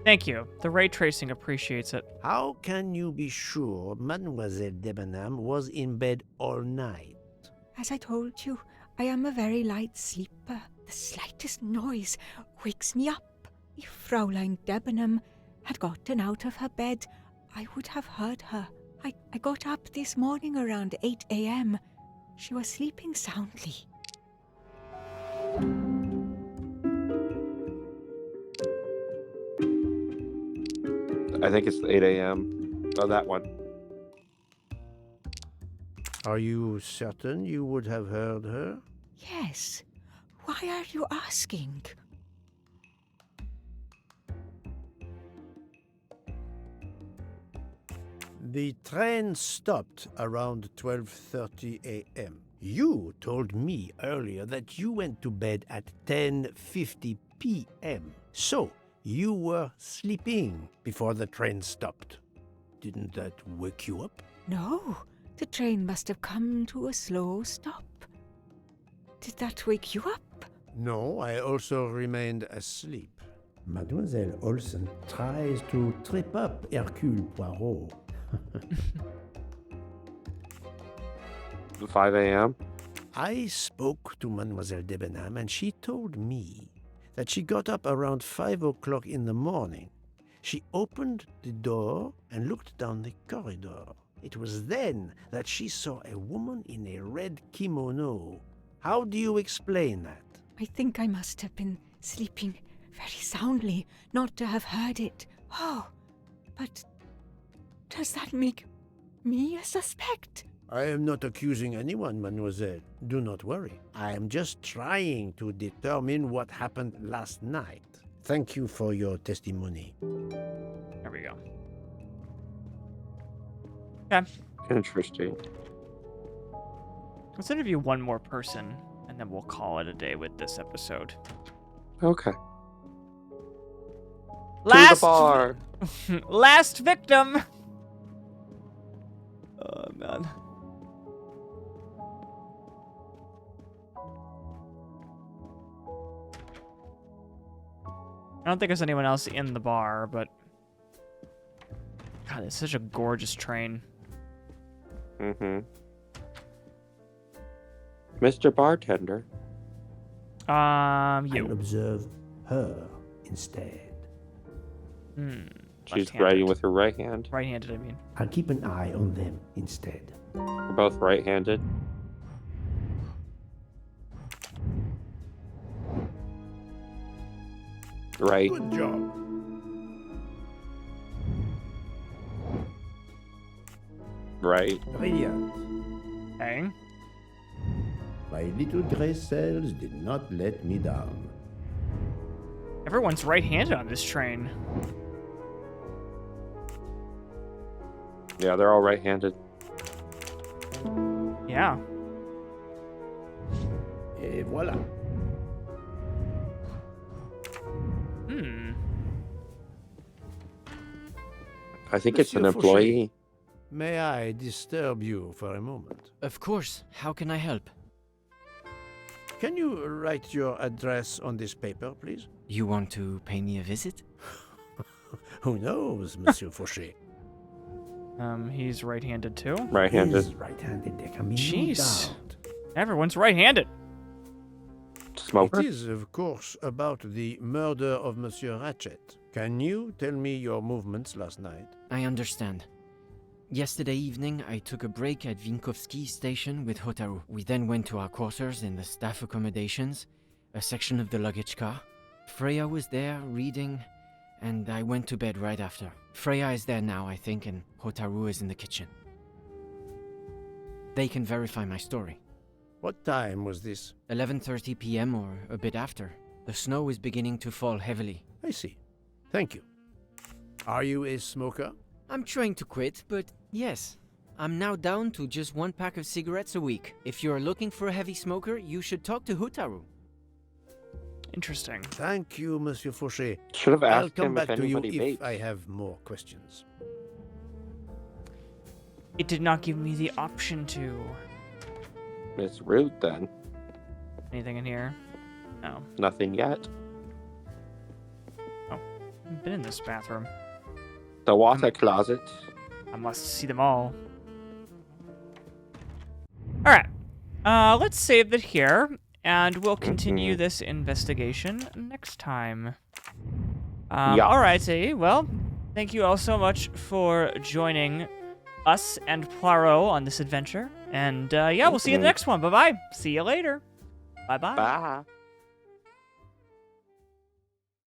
Thank you. The ray tracing appreciates it. How can you be sure Mademoiselle Debenham was in bed all night? As I told you, I am a very light sleeper. The slightest noise wakes me up. If Fraulein Debenham had gotten out of her bed, I would have heard her. I got up this morning around 8 a.m. She was sleeping soundly. I think it's 8 a.m. Oh, that one. Are you certain you would have heard her? Yes. Why are you asking? The train stopped around 12:30 a.m. You told me earlier that you went to bed at 10:50 p.m. So, you were sleeping before the train stopped. Didn't that wake you up? No, the train must have come to a slow stop. Did that wake you up? No, I also remained asleep. Mademoiselle Olsen tries to trip up Hercule Poirot. 5 a.m. I spoke to Mademoiselle Debenham and she told me that she got up around 5 o'clock in the morning. She opened the door and looked down the corridor. It was then that she saw a woman in a red kimono. How do you explain that? I think I must have been sleeping very soundly not to have heard it. Oh, but does that make me a suspect? I am not accusing anyone, mademoiselle. Do not worry. I am just trying to determine what happened last night. Thank you for your testimony. There we go. Okay. Interesting. Let's interview one more person, and then we'll call it a day with this episode. Okay. Last to the bar. Last victim. Oh man. I don't think there's anyone else in the bar, but... God, it's such a gorgeous train. Mm-hmm. Mr. Bartender. You. I'll observe her instead. She's writing with her right hand. Right-handed, I mean. I'll keep an eye on them instead. We're both right-handed. Right. Good job. Right. Brilliant. Okay. My little gray cells did not let me down. Everyone's right-handed on this train. Yeah, they're all right-handed. Yeah. Et voila. I think it's an Monsieur employee. Fauché, may I disturb you for a moment? Of course. How can I help? Can you write your address on this paper, please? You want to pay me a visit? Who knows, Monsieur Fauché? He's right-handed too. Right-handed. He's right-handed. There can be Jeez. no doubt. Everyone's right-handed. Smoker? It is, of course, about the murder of Monsieur Ratchett. Can you tell me your movements last night? I understand. Yesterday evening, I took a break at Vinkovsky station with Hotaru. We then went to our quarters in the staff accommodations, a section of the luggage car. Freya was there, reading, and I went to bed right after. Freya is there now, I think, and Hotaru is in the kitchen. They can verify my story. What time was this? 11:30 p.m. or a bit after. The snow is beginning to fall heavily. I see. Thank you. Are you a smoker? I'm trying to quit, but yes. I'm now down to just 1 pack of cigarettes a week. If you're looking for a heavy smoker, you should talk to Hotaru. Interesting. Thank you, Monsieur Fauché. Should have I'll asked come him if back to you anybody if vapes. I have more questions. It did not give me the option to. It's rude then. Anything in here? No. Nothing yet. Oh, I've been in this bathroom. The water closet. I must see them all. Alright. Let's save it here, and we'll continue this investigation next time. Yeah. Alrighty, well, thank you all so much for joining us and Poirot on this adventure. And yeah, we'll see you in the next one. Bye-bye. See you later. Bye-bye. Bye.